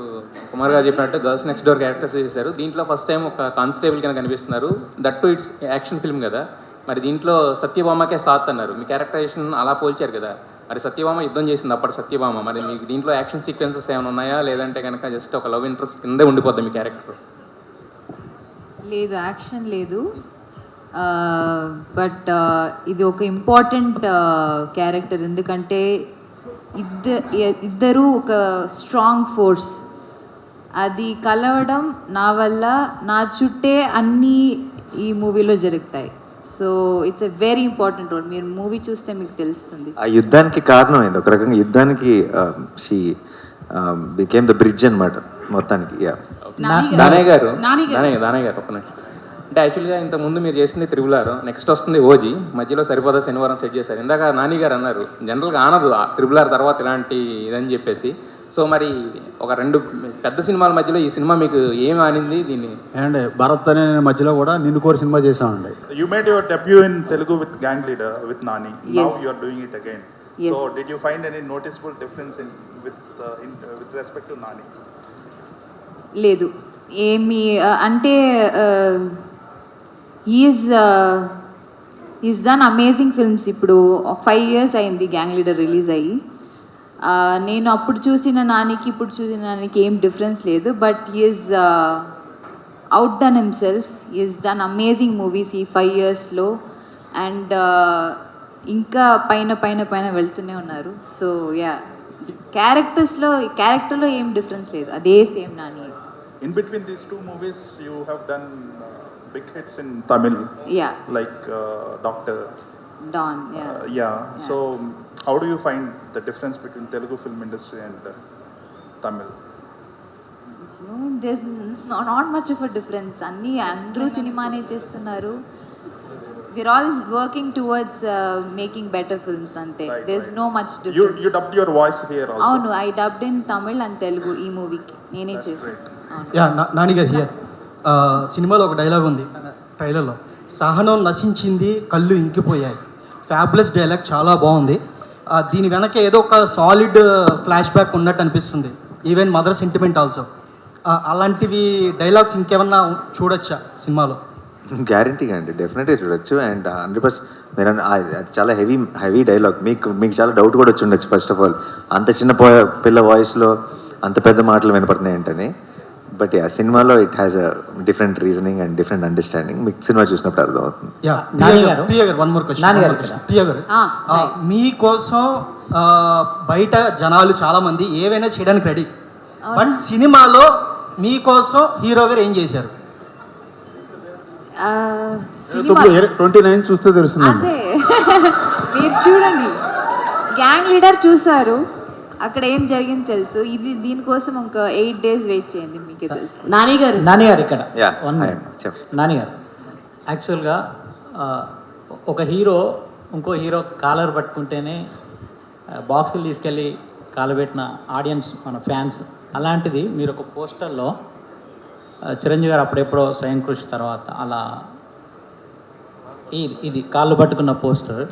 కుమార్ గారు చెప్పినట్టు గర్ల్స్ నెక్స్ట్ డోర్ క్యారెక్టర్స్ చేశారు. దీంట్లో ఫస్ట్ టైం ఒక కానిస్టేబుల్ కింద కనిపిస్తున్నారు. That to it's action film కదా. మరి దీంట్లో సత్యభామకే సాత్ అన్నారు. మీ క్యారెక్టరైజేషన్ అలా పోల్చారు కదా. మరి సత్యభామ యుద్ధం చేసింది అప్పటి సత్యభామ. మరి మీకు దీంట్లో యాక్షన్ సీక్వెన్సెస్ ఏమైనా ఉన్నాయా, లేదంటే కనుక జస్ట్ ఒక లవ్ ఇంట్రెస్ట్ కిందే ఉండిపోద్ది మీ క్యారెక్టర్? లేదు, యాక్షన్ లేదు. బట్ ఇది ఒక ఇంపార్టెంట్ క్యారెక్టర్. ఎందుకంటే ఇద్దరు ఒక స్ట్రాంగ్ ఫోర్స్, అది కలవడం నా వల్ల నా చుట్టే అన్నీ ఈ మూవీలో జరుగుతాయి. So it's a very important role. మీరు మూవీ చూస్తే మీకు తెలుస్తుంది. ఆ యుద్ధానికి కారణం ఏంది? ఒక రకంగా యుద్ధానికి షీ బికేమ్ ద బ్రిడ్జ్ అనమాట మొత్తానికి. దానయ్య గారు ఒక నిమిషం. అంటే యాక్చువల్గా ఇంతకుముందు మీరు చేసింది త్రిబుల్, నెక్స్ట్ వస్తుంది ఓజీ, మధ్యలో సరిపోదా శనివారం సెట్ చేశారు. ఇందాక నాని గారు అన్నారు జనరల్గా ఆనదు త్రిబుల్ తర్వాత ఇలాంటి ఇదని చెప్పేసి. సో మరి ఒక రెండు పెద్ద సినిమాల మధ్యలో ఈ సినిమా మీకు ఏమి ఆనింది? దీన్ని అండ్ భరత్ అనే మధ్యలో కూడా నిన్ను కోరి సినిమా చేసామండి. You made your debut in Telugu with Gang Leader with Nani. Yes. Now you are doing it again. Yes. So did you find any noticeable difference with respect to Nani? లేదు ఏమి అంటే is done amazing films. ఇప్పుడు 5 years అయింది gang leader release అయ్యి. నేను అప్పుడు చూసిన నానికి ఇప్పుడు చూసిన నానికి ఏం డిఫరెన్స్ లేదు. But is out done himself, is done amazing movies ఈ 5 yearsలో. అండ్ ఇంకా పైన పైన పైన వెళ్తూనే ఉన్నారు. సో యా, క్యారెక్టర్లో ఏం డిఫరెన్స్ లేదు, అదే same Nani. In between these two movies, you have done big hits in Tamil. Yeah. Like Doctor. Don. Yeah. So how do you find the difference between Telugu film industry and Tamil? there's not much of a difference. అందరూ సినిమానే చేస్తున్నారు. we're all working towards making better films అంతే. there's no much difference. You dubbed your voice here also? అవును, I dubbed in Tamil and Telugu ఈ మూవీకి నేనే చేశాను. Yeah నానిగారు here సినిమాలో ఒక డైలాగ్ ఉంది ట్రైలర్లో, సహనం నశించింది కళ్ళు ఇంకిపోయాయి. ఫ్యాబులస్ డైలాగ్, చాలా బాగుంది. దీని వెనక ఏదో ఒక సాలిడ్ ఫ్లాష్ బ్యాక్ ఉన్నట్టు అనిపిస్తుంది, ఈవెన్ మదర్ సెంటిమెంట్ ఆల్సో. అలాంటివి డైలాగ్స్ ఇంకేమన్నా చూడొచ్చా సినిమాలో? గ్యారంటీగా అండి, డెఫినెట్గా చూడొచ్చు. అండ్ 100% మీరు అది చాలా హెవీ డైలాగ్. మీకు చాలా డౌట్ కూడా వచ్చి ఉండొచ్చు ఫస్ట్ ఆఫ్ ఆల్, అంత చిన్న పిల్ల వాయిస్లో అంత పెద్ద మాటలు వినపడుతున్నాయి ఏంటని. బట్ యా, సినిమాలో it has a different reasoning and different understanding. మీకు సినిమా చూసినప్పుడు అర్థం అవుతుంది. ప్రియ గారు వన్ మోర్ క్వశ్చన్. ప్రియ గారు, మీకోసం బయట జనాలు చాలా మంది ఏవైనా చేయడానికి రెడీ, బట్ సినిమాలో మీకోసం హీరో గారు ఏం చేశారు? 29 చూస్తే తెలుస్తుంది. అదే మీరు చూడండి, గ్యాంగ్ లీడర్ చూసారు, అక్కడ ఏం జరిగింది తెలుసు. దీనికోసం ఒక 8 days వెయిట్ చేయండి, మీకే తెలుసు. నానిగారు ఇక్కడ నానిగారు, యాక్చువల్గా ఒక హీరో ఇంకో హీరో కాలర్ పట్టుకుంటేనే బాక్సులు తీసుకెళ్ళి కాలబెట్టిన ఆడియన్స్ మన ఫ్యాన్స్. అలాంటిది మీరు ఒక పోస్టర్లో చిరంజీవి గారు అప్పుడెప్పుడో స్వయం కృషి తర్వాత అలా ఇది కాళ్ళు పట్టుకున్న పోస్టర్,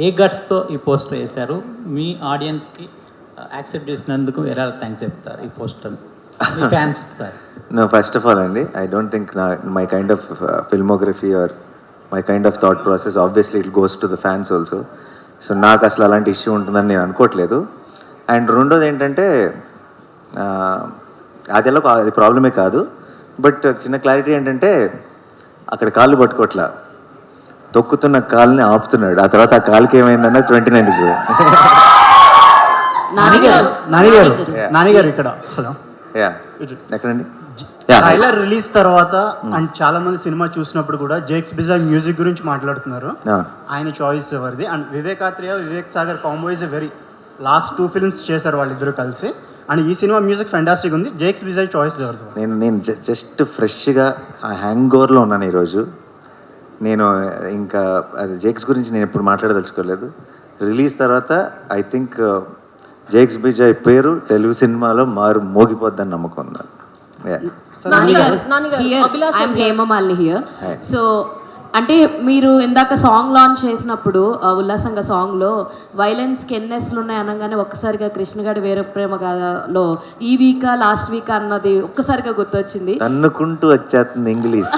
ఏ గట్స్తో ఈ పోస్టర్ వేశారు? మీ ఆడియన్స్కి యాక్సెప్ట్ చేసినందుకు ఎలా థ్యాంక్స్ చెప్తారు ఈ poster me fans sir? No, first of all అండి, I don't think my kind of filmography or my kind of thought process, obviously it goes to the fans also. So నాకు అసలు అలాంటి issue ఉంటుందని నేను అనుకోవట్లేదు. And రెండోది ఏంటంటే, అది ప్రాబ్లమే కాదు. బట్ చిన్న క్లారిటీ ఏంటంటే, అక్కడ కాళ్ళు పట్టుకోవట్లా, తొక్కుతున్న కాళ్ళని ఆపుతున్నాడు. ఆ తర్వాత ఆ కాలుకి ఏమైందన్న 29th చూడ. నానిగారు ఇక్కడ హలో, ఎక్కడండి? ట్రైలర్ రిలీజ్ తర్వాత అండ్ చాలా మంది సినిమా చూసినప్పుడు కూడా జేక్స్ బిజాయ్ మ్యూజిక్ గురించి మాట్లాడుతున్నారు. ఆయన చాయిస్ ఎవరిది? And Vivek Sagar combo is a very last 2 films చేశారు వాళ్ళిద్దరు కలిసి. అండ్ ఈ సినిమా మ్యూజిక్ ఫెంటాస్టిక్ ఉంది. జేక్స్ బిజాయ్ చాయిస్ ఎవరిది? నేను జస్ట్ ఫ్రెష్గా ఆ హ్యాంగ్ ఓవర్లో ఉన్నాను ఈరోజు. నేను ఇంకా అది జేక్స్ గురించి నేను ఎప్పుడు మాట్లాడదలుచుకోలేదు. రిలీజ్ తర్వాత ఐ థింక్ జేక్స్ బిజాయ్ పేరు తెలుగు సినిమాలో మోగిపోద్దని నమ్మకం ఉంది. హేమమాలిని హియర్. సో అంటే మీరు ఇందాక సాంగ్ లాంచ్ చేసినప్పుడు ఉల్లాసంగా సాంగ్లో వైలెన్స్కి ఎన్ఎస్లు ఉన్నాయి అనగానే ఒక్కసారిగా కృష్ణగాడి వేరే ప్రేమ గాథలో ఈ వీకా లాస్ట్ వీక్ అన్నది ఒక్కసారిగా గుర్తొచ్చింది. తన్నుకుంటూ వచ్చేస్తుంది ఇంగ్లీష్.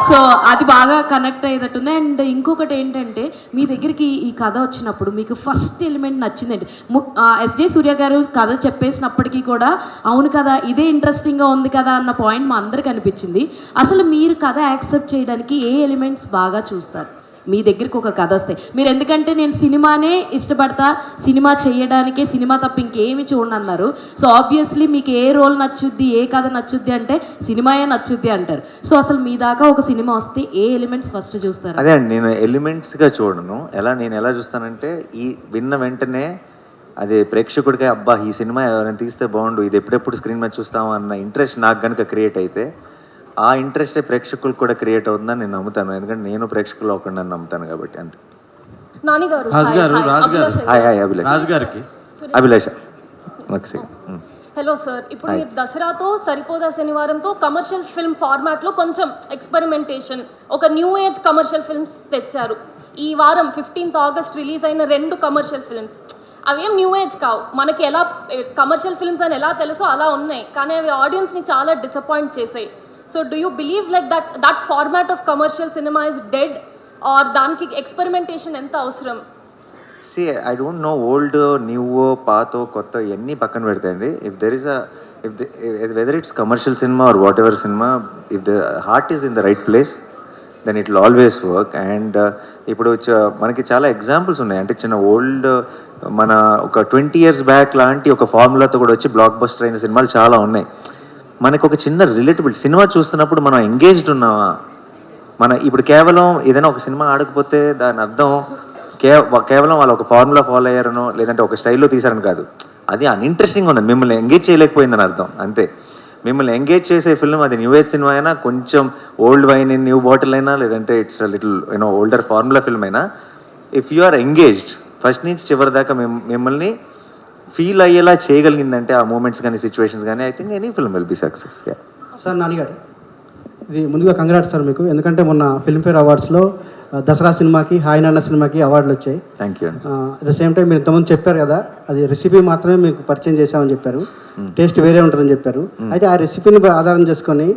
సో అది బాగా కనెక్ట్ అయ్యేటట్టుంది. అండ్ ఇంకొకటి ఏంటంటే, మీ దగ్గరికి ఈ కథ వచ్చినప్పుడు మీకు ఫస్ట్ ఎలిమెంట్ నచ్చిందండి. ఎస్జే సూర్య గారు కథ చెప్పేసినప్పటికీ కూడా అవును కదా ఇదే ఇంట్రెస్టింగ్గా ఉంది కదా అన్న పాయింట్ మా అందరికి అనిపించింది. అసలు మీరు కథ యాక్సెప్ట్ చేయడానికి ఏ ఎలిమెంట్స్ బాగా చూస్తారు? మీ దగ్గరికి ఒక కథ వస్తే మీరు, ఎందుకంటే నేను సినిమానే ఇష్టపడతా, సినిమా చేయడానికే, సినిమా తప్ప ఇంకేమి చూడనన్నారు. సో ఆబ్వియస్లీ మీకు ఏ రోల్ నచ్చుద్ది, ఏ కథ నచ్చుద్ది అంటే సినిమాయే నచ్చుద్ది అంటారు. సో అసలు మీ దాకా ఒక సినిమా వస్తే ఏ ఎలిమెంట్స్ ఫస్ట్ చూస్తారు? అదే అండి, నేను ఎలిమెంట్స్గా చూడను. నేను ఎలా చూస్తానంటే, ఈ విన్న వెంటనే అది ప్రేక్షకుడికి అబ్బా ఈ సినిమా ఎవరైనా తీస్తే బాగుండు, ఇది ఎప్పుడెప్పుడు స్క్రీన్ మీద చూస్తాము అన్న ఇంట్రెస్ట్ నాకు కనుక క్రియేట్ అయితే, ఆ ఇంట్రెస్టే ప్రేక్షకులు కూడా క్రియేట్ అవుతుందని నేను నమ్ముతాను. ఎందుకంటే నేను ప్రేక్షకులు ఒకటి నమ్ముతాను కాబట్టి. అంతే. అభిలాష. హలో సార్, ఇప్పుడు మీరు దసరాతో సరిపోదా శనివారంతో కమర్షియల్ ఫిల్మ్ ఫార్మాట్లో కొంచెం ఎక్స్పెరిమెంటేషన్, ఒక న్యూ ఏజ్ కమర్షియల్ ఫిల్మ్స్ తెచ్చారు. ఈ వారం 15th August రిలీజ్ అయిన 2 కమర్షియల్ ఫిల్మ్స్, అవేం న్యూ ఏజ్ కావు. మనకి ఎలా కమర్షియల్ ఫిల్మ్స్ అని ఎలా తెలుసో అలా ఉన్నాయి, కానీ అవి ఆడియన్స్ని చాలా డిసప్పాయింట్ చేసాయి. So do you believe like that format of commercial cinema is dead, or దానికి ఎక్స్పెరిమెంటేషన్ ఎంత అవసరం? See, I don't know old, new, పాత, కొత్త ఇవన్నీ పక్కన పెడతాయండి. If there is whether it's commercial cinema or whatever cinema, if the heart is in the right place, then it will always work. And ఇప్పుడు మనకి చాలా examples ఉన్నాయి. అంటే చిన్న ఓల్డ్, మన ఒక 20 years బ్యాక్ లాంటి ఒక ఫార్ములాతో కూడా వచ్చి బ్లాక్ బస్టర్ అయిన సినిమాలు చాలా ఉన్నాయి. మనకు ఒక చిన్న రిలేటబుల్ సినిమా చూస్తున్నప్పుడు మనం ఎంగేజ్డ్ ఉన్నామా? ఇప్పుడు కేవలం ఏదైనా ఒక సినిమా ఆడకపోతే దాని అర్థం కేవలం వాళ్ళు ఒక ఫార్ములా ఫాలో అయ్యారనో, లేదంటే ఒక స్టైల్లో తీసారని కాదు. అది అన్ఇంట్రెస్టింగ్ ఉందని, మిమ్మల్ని ఎంగేజ్ చేయలేకపోయిందని అర్థం అంతే. మిమ్మల్ని ఎంగేజ్ చేసే ఫిల్మ్ అది న్యూ ఏజ్ సినిమా అయినా, కొంచెం old wine in new bottle అయినా, లేదంటే it's little older formula film అయినా, if you are engaged first నుంచి చివరి దాకా మిమ్మల్ని ఫీల్ అయ్యేలా చేయగలిగిందంటే ఆ మూమెంట్స్ కానీ సిచ్యువేషన్స్ కానీ, I think any film will be success. Sir నాన్నగారు, ఇది ముందుగా కంగ్రాట్స్ సార్ మీకు, ఎందుకంటే మొన్న ఫిల్మ్ఫేర్ అవార్డ్స్లో దసరా సినిమాకి, హాయ్ నాన్న సినిమాకి అవార్డులు వచ్చాయి. Thank you. At the same time మీరు ఇంతకుముందు చెప్పారు కదా, అది రెసిపీ మాత్రమే మీకు పరిచయం చేశామని చెప్పారు, టేస్ట్ వేరే ఉంటుందని చెప్పారు. అయితే ఆ రెసిపీని ఆధారం చేసుకొని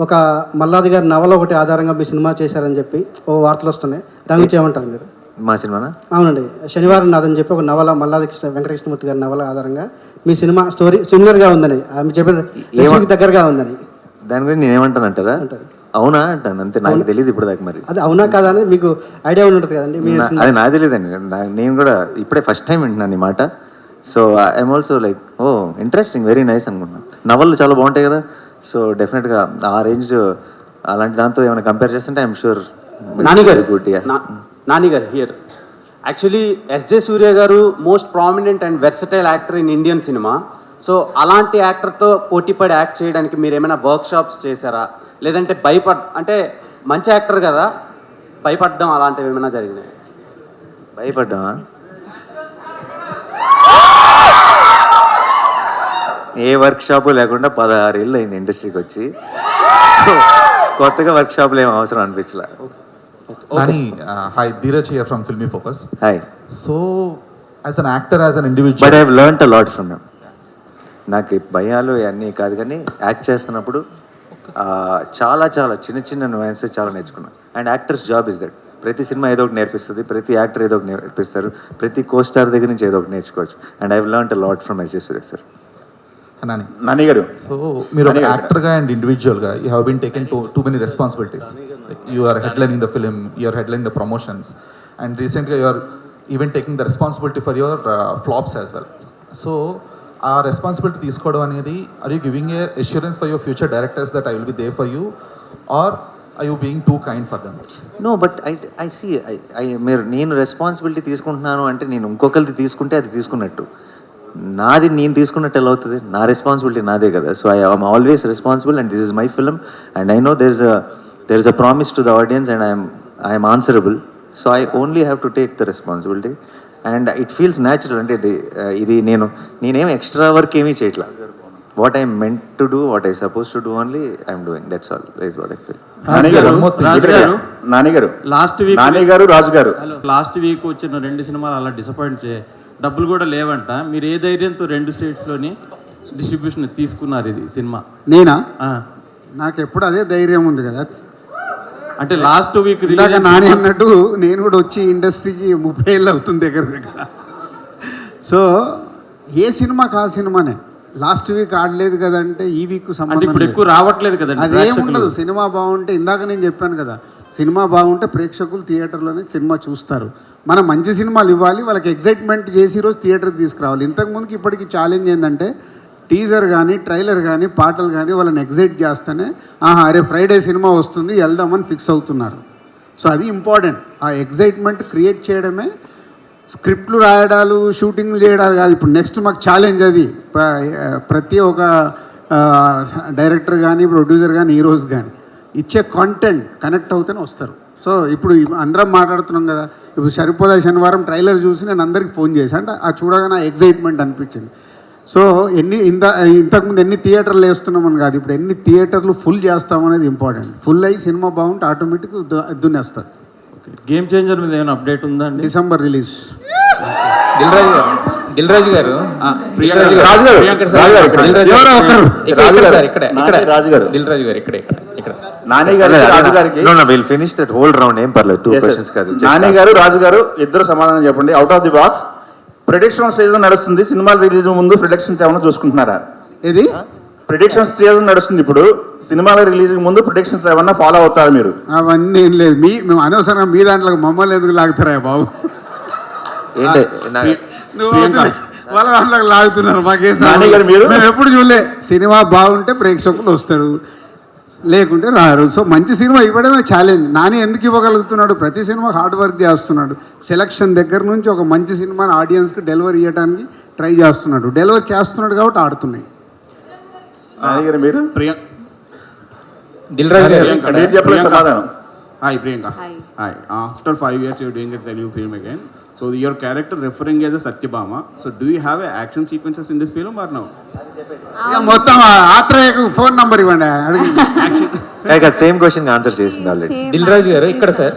ఒక మల్లాది గారి నవల ఒకటి ఆధారంగా మీ సినిమా చేశారని చెప్పి ఓ వార్తలు వస్తున్నాయి, దాని గురించి ఏమంటారు మీరు? మా సినిమానా? అవునండి, శనివారం నాదని చెప్పి ఒక నవల, మల్లాది వెంకటకృష్ణమూర్తి గారి నవల ఆధారంగా మీ సినిమా స్టోరీ సిమిలర్గా ఉందని, ఆమె చెప్పిన రెసిపీకి దగ్గరగా ఉందని. దాని గురించి నేను ఏమంటానంటారా? అవునా అంటాను అంతే, నాకు తెలియదు ఇప్పుడు దాకా. మరి అది అవునా కాదా అని మీకు ఐడియా ఉంటుంది కదండి. అది నాకు తెలియదండి, నేను కూడా ఇప్పుడే ఫస్ట్ టైం వింటున్నాను ఈ మాట. So I'm also like oh interesting, very nice అనుకుంటున్నాను. నవళ్ళు చాలా బాగుంటాయి కదా, సో డెఫినెట్గా ఆ రేంజ్ అలాంటి దాంతో ఏమైనా కంపేర్ చేస్తుంటే ఐఎమ్ షూర్. నానిగారు here. Actually SJ Surya garu most prominent and versatile actor in Indian cinema. So అలాంటి యాక్టర్తో పోటీపడి యాక్ట్ చేయడానికి మీరు ఏమైనా వర్క్ షాప్స్ చేశారా, లేదంటే అంటే మంచి యాక్టర్ కదా, భయపడడం అలాంటివి ఏమైనా జరిగినాయి? భయపడ్డామా? ఏ వర్క్ షాపు లేకుండా 16 ఏళ్ళు అయింది ఇండస్ట్రీకి వచ్చి, కొత్తగా వర్క్ షాపులు ఏం అవసరం అనిపించలే. Hi, Dheeraj here from Filmy Focus. Hi. So, as an actor, as an individual... But I have learnt a lot from him. నాకు భయాలు అన్నీ కాదు, కానీ యాక్ట్ చేస్తున్నప్పుడు చాలా చాలా చిన్న చిన్న నువాన్సెస్ చాలా నేర్చుకున్నాను. And actors job is that. ప్రతి సినిమా ఏదో ఒకటి నేర్పిస్తుంది, ప్రతి యాక్టర్ ఏదో ఒకటి నేర్పిస్తారు, ప్రతి కో స్టార్ దగ్గర నుంచి ఏదో ఒకటి నేర్చుకోవచ్చు. And I have learned a lot from SJ Surya sir. Nani garu, so మీరు ఒక యాక్టర్గా అండ్ ఇండివిజువల్గా you have been taken too many responsibilities. You are headlining the film, you are headlining the promotions, and రీసెంట్గా you are even taking the responsibility for your flops as well. So ఆ responsibility తీసుకోవడం అనేది, are you giving a assurance for your future directors that I will be there for you, are I you being too kind for them? No, but I see నేను responsibility తీసుకుంటున్నాను అంటే నేను ఇంకొకరిది తీసుకుంటే అది తీసుకున్నట్టు, నాది నేను తీసుకున్నట్టు ఎలా అవుతుంది? నా రెస్పాన్సిబిలిటీ నాదే కదా. So I am always responsible and this is my film and I know there is a promise to the audience and I'm answerable. So I only have to take the responsibility and it feels natural. అంటే ఇది నేనేం extra work ఏమీ చేయట్లా. What I meant to do, what I suppose to do only I'm doing, that's all is what I feel. Last week వచ్చిన 2 సినిమాలు అలా disappoint డబ్బులు కూడా లేవంట. మీరు ఏ ధైర్యంతో 2 స్టేట్స్లోని డిస్ట్రిబ్యూషన్ తీసుకున్నారు ఇది సినిమా? నేనా? నాకు ఎప్పుడు అదే ధైర్యం ఉంది కదా. అంటే లాస్ట్ వీక్ నాని అన్నట్టు నేను కూడా వచ్చి ఇండస్ట్రీకి 30 ఏళ్ళు అవుతుంది దగ్గర. సో ఏ సినిమాకి ఆ సినిమానే. లాస్ట్ వీక్ ఆడలేదు కదంటే ఈ వీక్ సంబంధం ఇప్పుడు ఎక్కువ రావట్లేదు కదండి. అదేం ఉండదు. సినిమా బాగుంటే, ఇందాక నేను చెప్పాను కదా, సినిమా బాగుంటే ప్రేక్షకులు థియేటర్లోనే సినిమా చూస్తారు. మనం మంచి సినిమాలు ఇవ్వాలి, వాళ్ళకి ఎగ్జైట్మెంట్ చేసి ఈరోజు థియేటర్కి తీసుకురావాలి. ఇంతకుముందుకి ఇప్పటికి ఛాలెంజ్ ఏంటంటే టీజర్ కానీ ట్రైలర్ కానీ పాటలు కానీ వాళ్ళని ఎగ్జైట్ చేస్తేనే అరే ఫ్రైడే సినిమా వస్తుంది వెళ్దామని ఫిక్స్ అవుతున్నారు. సో అది ఇంపార్టెంట్. ఆ ఎగ్జైట్మెంట్ క్రియేట్ చేయడమే. స్క్రిప్ట్లు రాయడాలు, షూటింగ్లు చేయడాలు కాదు. ఇప్పుడు నెక్స్ట్ మాకు ఛాలెంజ్ అది. ప్రతి ఒక్క డైరెక్టర్ కానీ ప్రొడ్యూసర్ కానీ హీరోస్ కానీ ఇచ్చే కాంటెంట్ కనెక్ట్ అవుతూనే వస్తారు. సో ఇప్పుడు అందరం మాట్లాడుతున్నాం కదా, ఇప్పుడు సరిపోదా శనివారం ట్రైలర్ చూసి నేను అందరికి ఫోన్ చేశాను. అంటే ఆ చూడగానే దున్నె అనిపించింది. సో ఇంతకుముందు ఎన్ని థియేటర్లు వేస్తున్నామని కాదు, ఇప్పుడు ఎన్ని థియేటర్లు ఫుల్ చేస్తామనేది ఇంపార్టెంట్. ఫుల్ అయ్యి సినిమా బాగుంటే ఆటోమేటిక్ దున్నేస్తుంది. గేమ్ చేంజర్ మీద ఏమైనా అప్డేట్ ఉందా అండి? December release. దిల్ రాజు గారు నాని గారు రాజు గారు ఇద్దరు సమాధానం చెప్పండి. Out of the box, prediction season నడుస్తుంది, సినిమాలు రిలీజ్ ముందు ప్రిడిక్షన్స్ ఏమైనా చూసుకుంటున్నారా? ఇది ప్రిడిక్షన్స్ సీజన్ నడుస్తుంది, ఇప్పుడు సినిమాల రిలీజ్ ముందు ప్రిడిక్షన్స్ ఏమన్నా ఫాలో అవుతారు మీరు? అవన్నీ ఏం లేదు. మేము అనవసరంగా మీ దాంట్లో మమ్మల్ని ఎందుకు లాగుతారా బాబు? వాళ్ళ దాంట్లోకి లాగుతున్నారు. మేము ఎప్పుడు చూడలే. సినిమా బాగుంటే ప్రేక్షకులు వస్తారు, లేకుంటే రారు. సో మంచి సినిమా ఇవ్వడమే ఛాలెంజ్. నాని ఎందుకు ఇవ్వగలుగుతున్నాడు? ప్రతి సినిమా హార్డ్ వర్క్ చేస్తున్నాడు. సెలక్షన్ దగ్గర నుంచి ఒక మంచి సినిమాని ఆడియన్స్కి డెలివరీ ఇవ్వడానికి ట్రై చేస్తున్నాడు, డెలివర్ చేస్తున్నాడు కాబట్టి ఆడుతున్నాయి. నాని గారు మీరు దిల్ రాజు గారు మీరు చెప్పలేదు సమాధానం. Hi Priyanka. Hi. After 5 years you're doing a Telugu film again. So your character referring as a Satyabhama. So do you have action sequences in this film or no? మొత్తం ఆత్రేయకు ఫోన్ నంబర్ ఇవ్వండి, same question answer చేసింది already. Dil Raju గారు ఇక్కడ sir,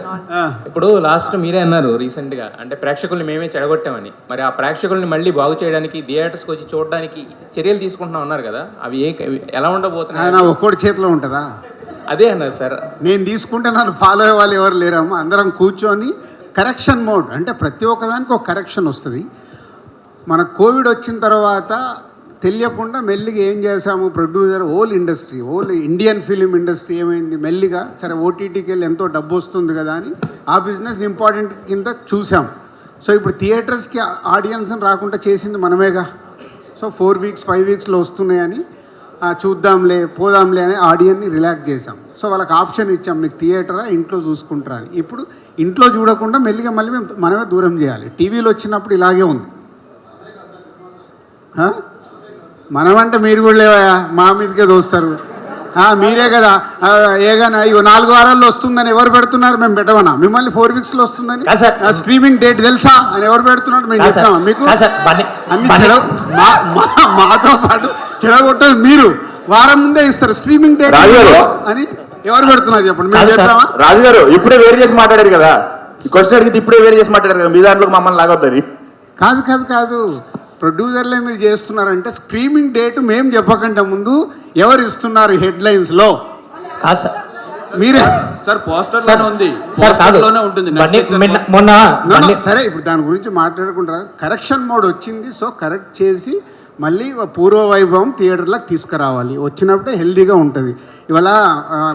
ఇప్పుడు last మీరే అన్నారు రీసెంట్గా, అంటే ప్రేక్షకుల్ని మేమే చెడగొట్టామని. మరి ఆ ప్రేక్షకుల్ని మళ్ళీ బాగు చేయడానికి థియేటర్స్కి వచ్చి చూడడానికి చర్యలు తీసుకుంటున్నాం అన్నారు కదా, అవి ఎలా ఉండబోతున్నాయి? ఆయన ఒక్కోటి చేతిలో ఉంటుందా? అదే అన్నారు సార్. నేను తీసుకుంటే నన్ను ఫాలో అయ్యే వాళ్ళు ఎవరు లేరమ్మా. అందరం కూర్చొని కరెక్షన్ మోడ్, అంటే ప్రతి ఒక్కదానికి ఒక కరెక్షన్ వస్తుంది. మన కోవిడ్ వచ్చిన తర్వాత తెలియకుండా మెల్లిగా ఏం చేశాము, producer whole industry, whole Indian film industry ఏమైంది, మెల్లిగా సరే ఓటీటీకి వెళ్ళి ఎంతో డబ్బు వస్తుంది కదా అని ఆ బిజినెస్ ఇంపార్టెంట్ కింద చూసాం. సో ఇప్పుడు థియేటర్స్కి ఆడియన్స్ని రాకుండా చేసింది మనమేగా. సో 4 వీక్స్ 5 వీక్స్లో వస్తున్నాయని చూద్దాంలే పోదాంలే అని ఆడియన్ని రిలాక్స్ చేసాం. సో వాళ్ళకి ఆప్షన్ ఇచ్చాం, మీకు థియేటరా ఇంట్లో చూసుకుంటారా అని. ఇప్పుడు ఇంట్లో చూడకుండా మెల్లిగా మళ్ళీ మనమే దూరం చేయాలి. టీవీలో వచ్చినప్పుడు ఇలాగే ఉంది. మనమంటే మీరు కూడా లేవా, మా మీదకే దోస్తారు. మీరే కదా ఏగానా ఇగో 4 వారాల్లో వస్తుందని ఎవరు పెడుతున్నారు? మేము పెట్టమన్నా. మిమ్మల్ని 4 వీక్స్లో వస్తుందని స్ట్రీమింగ్ డేట్ తెలుసా అని ఎవరు పెడుతున్నారు? మేము చెప్తామా మీకు? అన్ని మాతో పాటు చెడగొట్టదు మీరు. వారం ముందే ఇస్తారు స్ట్రీమింగ్ డేట్ అని ఎవరు పెడుతున్నారు చెప్పండి, మేము చెప్తామా? రాజు గారు ఇప్పుడే వేరు చేసి మాట్లాడారు కదా, క్వశ్చన్ అడిగితే ఇప్పుడే వేరు చేసి మాట్లాడారు కదా, మీ దాంట్లో మమ్మల్ని లాగొద్దని. కాదు ప్రొడ్యూసర్లే మీరు చేస్తున్నారంటే స్ట్రీమింగ్ డేట్ మేము చెప్పకంటే ముందు ఎవరు ఇస్తున్నారు హెడ్లైన్స్లో? కాదు సార్, మీరే సార్ పోస్టర్ ఉంది, పోస్టర్లోనే ఉంటుంది. సరే ఇప్పుడు దాని గురించి మాట్లాడుకుంటారు. కరెక్షన్ మోడ్ వచ్చింది, సో కరెక్ట్ చేసి మళ్ళీ పూర్వ వైభవం థియేటర్లకు తీసుకురావాలి. వచ్చినప్పుడే హెల్దీగా ఉంటుంది. ఇవాళ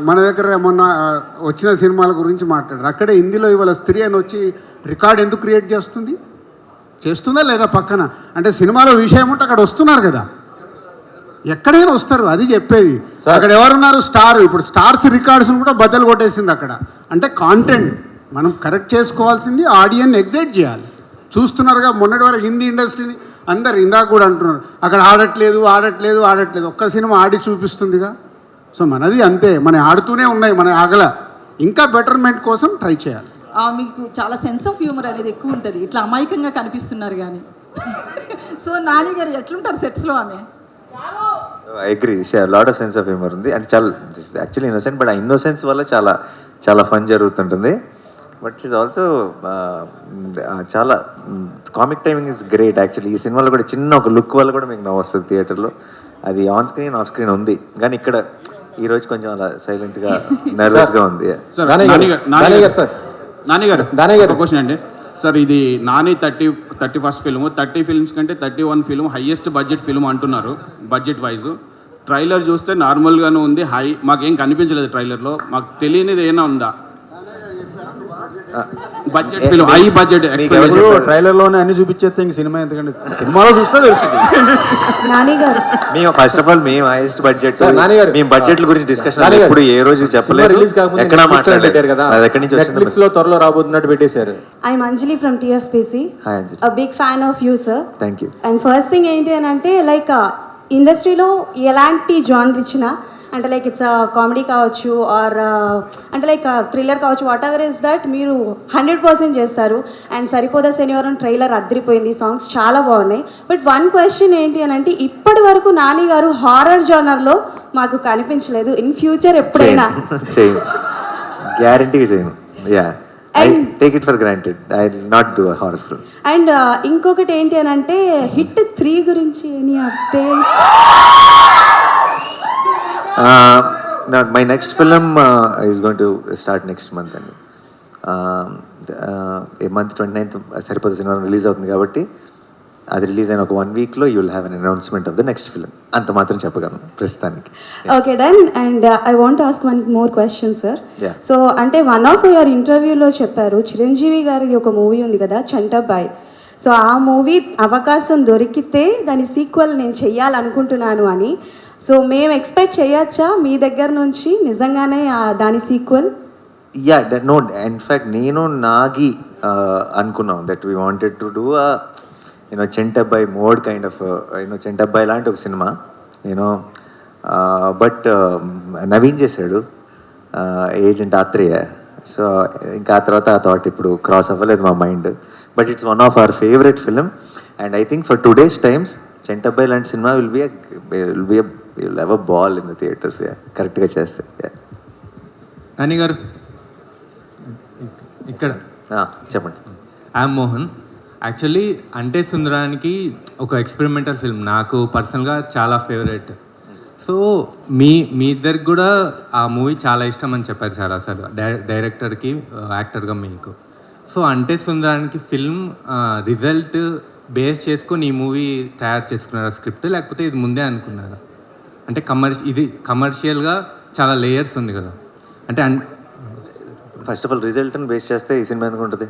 మన దగ్గర మొన్న వచ్చిన సినిమాల గురించి మాట్లాడారు. అక్కడే హిందీలో ఇవాళ స్త్రీ అని వచ్చి రికార్డ్ ఎందుకు క్రియేట్ చేస్తుందా లేదా పక్కన? అంటే సినిమాలో విషయం ఉంటే అక్కడ వస్తున్నారు కదా, ఎక్కడైనా వస్తారు, అది చెప్పేది. అక్కడ ఎవరున్నారు? స్టార్. ఇప్పుడు స్టార్స్ రికార్డ్స్ని కూడా బద్దలు కొట్టేసింది అక్కడ. అంటే కాంటెంట్ మనం కరెక్ట్ చేసుకోవాల్సింది, ఆడియన్ ఎగ్జైట్ చేయాలి. చూస్తున్నారుగా మొన్నటి వరకు హిందీ ఇండస్ట్రీని అందరు ఇందాక కూడా అంటున్నారు అక్కడ ఆడట్లేదు. ఒక్క సినిమా ఆడి చూపిస్తుందిగా. సో మనది అంతే, మన ఆడుతూనే ఉన్నాయి, మన ఆగల. ఇంకా బెటర్మెంట్ కోసం ట్రై చేయాలి. మీకు చాలా సెన్స్ ఆఫ్ హ్యూమర్ అనేది ఎక్కువ ఉంటుంది, ఇట్లా అమాయకంగా కనిపిస్తున్నారు కానీ. సో నాని గారు ఎట్లుంటారు సెట్స్లో? ఆమె I agree, lot of sense of humour ఉంది. అంటే చాలా యాక్చువల్లీ ఇన్నోసెంట్, బట్ ఆ ఇన్నోసెన్స్ వల్ల చాలా ఫన్ జరుగుతుంటుంది. బట్ ఈజ్ ఆల్సో చాలా comic timing is great actually. ఈ సినిమాలో కూడా చిన్న ఒక లుక్ వల్ల కూడా మీకు నవ్వు వస్తుంది థియేటర్లో. అది ఆన్ స్క్రీన్ ఆఫ్ స్క్రీన్ ఉంది, కానీ ఇక్కడ ఈరోజు కొంచెం అలా సైలెంట్గా నర్వస్గా ఉంది. నాని గారు క్వశ్చన్ అండి సార్, ఇది నాని 31st ఫిల్మ్, 30 ఫిల్మ్స్ కంటే 31 ఫిల్మ్ హైయెస్ట్ బడ్జెట్ ఫిల్మ్ అంటున్నారు బడ్జెట్ వైజ్. ట్రైలర్ చూస్తే నార్మల్గానే ఉంది, మాకేం కనిపించలేదు ట్రైలర్లో. మాకు తెలియనిది ఏమైనా ఉందా? Budget film, high budget. ట్రైలర్లోనే అన్ని చూపించేస్తే ఇంక సినిమా ఎందుకంటే సినిమాలో చూస్తే తెలుస్తుంది. మేము ఫస్ట్ ఆఫ్ ఆల్ మేము హైయెస్ట్ బడ్జెట్, మేము బడ్జెట్ గురించి డిస్కషన్ ఇప్పుడు ఏ రోజు చెప్పలేదు, ఎక్కడ మాట్లాడలేదు కదా. అది ఎక్కడి నుంచి నెట్ఫ్లిక్స్ లో త్వరలో రాబోతున్నట్టు పెట్టేశారు. I'm Anjali from TFPC. Hi Anjali. A big fan of you, sir. Thank you. And first thing ఏంటి అని అంటే లైక్ ఇండస్ట్రీలో ఎలాంటి జానర్ ఇచ్చినా, అంటే లైక్ ఇట్స్ కామెడీ కావచ్చు ఆర్ అంటే లైక్ థ్రిల్లర్ కావచ్చు, వాట్ ఎవర్ ఇస్ దట్ మీరు 100% చేస్తారు. అండ్ సరిపోదా శనివారం ట్రైలర్ అద్దరిపోయింది, సాంగ్స్ చాలా బాగున్నాయి. బట్ వన్ క్వశ్చన్ ఏంటి అని అంటే ఇప్పటి వరకు నాని గారు హారర్ జానర్లో మాకు కనిపించలేదు. ఇన్ ఫ్యూచర్ ఎప్పుడైనా గ్యారంటీగా చేయను. I take it for granted. I will not do a horror film. And ఇంకొకటి ఏంటి అని అంటే హిట్ 3 గురించి any update? My next film is going to start next month అండి. మంత్ 29th సరిపోతే సినిమా రిలీజ్ అవుతుంది కాబట్టి అది రిలీజ్ అయిన ఒక 1 వీక్లో you will have an announcement of the next film. అంత మాత్రం చెప్పగలను ప్రస్తుతానికి. Okay done. And I want ask one more question sir. So అంటే వన్ ఆఫ్ యువర్ ఇంటర్వ్యూలో చెప్పారు చిరంజీవి గారిది ఒక మూవీ ఉంది కదా చంటబ్బాయ్. సో ఆ మూవీ అవకాశం దొరికితే దాని సీక్వెల్ నేను చెయ్యాలనుకుంటున్నాను అని. సో మేము ఎక్స్పెక్ట్ చేయొచ్చా మీ దగ్గర నుంచి నిజంగానే దాని సీక్వెల్? నో, ఇన్ఫ్యాక్ట్ నేను నాగి అనుకున్నాం that we wanted to do you know Chantabbayi mode kind of you know Chantabbayi లాంటి ఒక సినిమా యూనో బట్ నవీన్ చేశాడు ఏజెంట్ ఆత్రేయ. సో ఇంకా ఆ తర్వాత ఆ థాట్ ఇప్పుడు క్రాస్ అవ్వలేదు మా mind. But it's one of our favourite film and I think for today's times Chantabbayi లాంటి సినిమా will have a ball in the theatres. కరెక్ట్గా చేస్తే. నాని గారు ఇక్కడ చెప్పండి. ఐఎమ్ మోహన్. యాక్చువల్లీ అంటే సుందరానికి ఒక ఎక్స్పెరిమెంటల్ ఫిల్మ్ నాకు పర్సనల్గా చాలా ఫేవరెట్. సో మీ ఇద్దరికి కూడా ఆ మూవీ చాలా ఇష్టం అని చెప్పారు సార్ అసలు డైరెక్టర్కి యాక్టర్గా మీకు. సో అంటే సుందరానికి ఫిల్మ్ రిజల్ట్ బేస్ చేసుకొని ఈ మూవీ తయారు చేసుకున్నారా స్క్రిప్ట్, లేకపోతే ఇది ముందే అనుకున్నారా? అంటే ఇది కమర్షియల్గా చాలా లేయర్స్ ఉంది కదా. అంటే ఫస్ట్ ఆఫ్ ఆల్ రిజల్ట్ని బేస్ చేస్తే ఈ సినిమా ఎందుకు ఉంటుంది?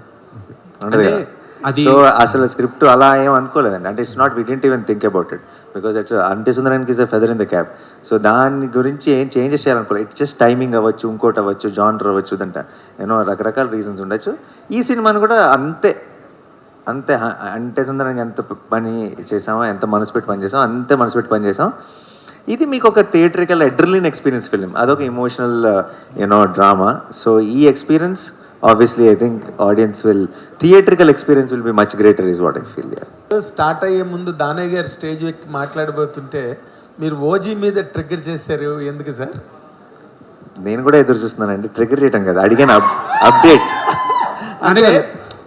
అది సో అసలు స్క్రిప్ట్ అలా ఏం అనుకోలేదండి. అంటే it's not we didn't even think about it because it's Ante Sundaraniki is a feather in the cap. So దాని గురించి ఏం చేంజెస్ చేయాలనుకోలేదు. ఇట్స్ జస్ట్ టైమింగ్ అవ్వచ్చు, ఇంకోటి అవ్వచ్చు, జానర్ అవ్వచ్చు, దంట యూనో రకరకాల రీజన్స్ ఉండొచ్చు. ఈ సినిమాని కూడా అంతే అంటే సుందరానికి ఎంత పని చేసామో, ఎంత మనసు పెట్టి పని చేసామో అంతే మనసు పెట్టి పని చేసాం. ఇది మీకు ఒక థియేట్రికల్ అడ్రిలిన్ ఎక్స్పీరియన్స్ ఫిలిం, అదొక ఇమోషనల్ యూనో డ్రామా. సో ఈ experience obviously I think theatrical experience will be much greater is what I feel. Start అయ్యే ముందు దానయ్య గారు స్టేజ్ ఎక్కి మాట్లాడబోతుంటే మీరు ఓజీ మీద ట్రిగ్గర్ చేశారు, ఎందుకు సార్? నేను కూడా ఎదురు చూస్తున్నానండి. ట్రిగ్గర్ చేయటం కదా, అడిగాను అప్డేట్. అంటే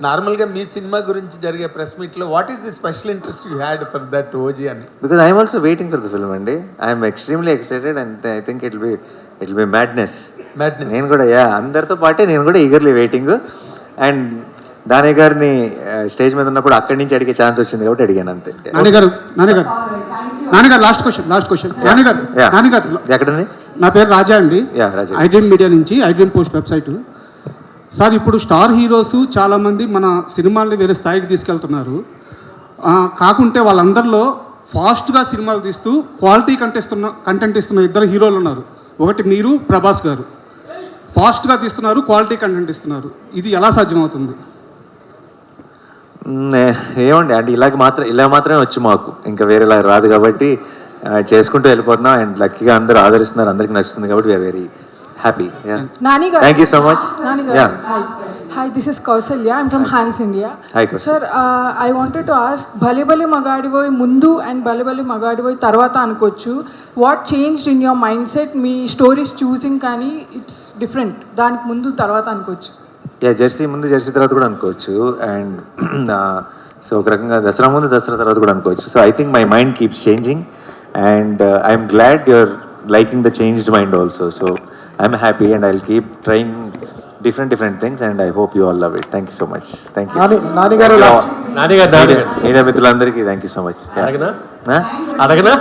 నార్మల్గా మీ సినిమా గురించి జరిగే ప్రెస్ మీట్లో what is the special interest you had for that OG అని? Because I'm also waiting for the film అండి. I'm extremely excited and I think it will be madness. నేను కూడా అందరితో పాటే నేను కూడా ఈగర్లీ వెయిటింగ్. అండ్ దానయ్య గారిని స్టేజ్ మీద ఉన్నప్పుడు అక్కడి నుంచి అడిగే ఛాన్స్ వచ్చింది కాబట్టి అడిగాను అంతే. నాన్నగారు లాస్ట్ క్వశ్చన్ నాన్నగారు ఎక్కడండి? నా పేరు రాజా అండి, రాజా, ఐడ్రీమ్ మీడియా నుంచి, ఐడ్రీమ్ పోస్ట్ వెబ్సైట్. సార్ ఇప్పుడు స్టార్ హీరోస్ చాలామంది మన సినిమాల్ని వేరే స్థాయికి తీసుకెళ్తున్నారు. కాకుంటే వాళ్ళందరిలో ఫాస్ట్గా సినిమాలు తీస్తూ క్వాలిటీ కంటెంట్ ఇస్తున్న ఇద్దరు హీరోలు ఉన్నారు. ఒకటి మీరు, ప్రభాస్ గారు. ఫాస్ట్గా తీస్తున్నారు, క్వాలిటీ కంటెంట్ ఇస్తున్నారు. ఇది ఎలా సాధ్యమవుతుంది? ఏమండి అంటే ఇలా మాత్రమే వచ్చు మాకు, ఇంకా వేరేలా రాదు కాబట్టి చేసుకుంటూ వెళ్ళిపోతున్నాం. అండ్ లక్కీగా అందరూ ఆదరిస్తున్నారు, అందరికీ నచ్చుతుంది కాబట్టి we're very happy. Thank you so much. Hi, this is Kausalya. I'm from Hans India. Hi, Kausalya. Sir, I wanted to ask, Bale Bale Magadivoy mundu and Bale Bale Magadivoy tarvata anukochu. What changed in your mindset? Me stories choosing kani it's different. Daniki mundu tarvata anukochu. Jersey ముందు Jersey తర్వాత కూడా అనుకోవచ్చు. And so ఒక రకంగా దసరా ముందు దసరా తర్వాత కూడా అనుకోవచ్చు. So I think my mind keeps changing and I'm glad you're liking the changed mind also. So I'm happy and I will keep trying different things and I hope you all love it. Thank you so much. Thank you. Nani గారు media మిత్రులందరికీ thank you so much. అడగనా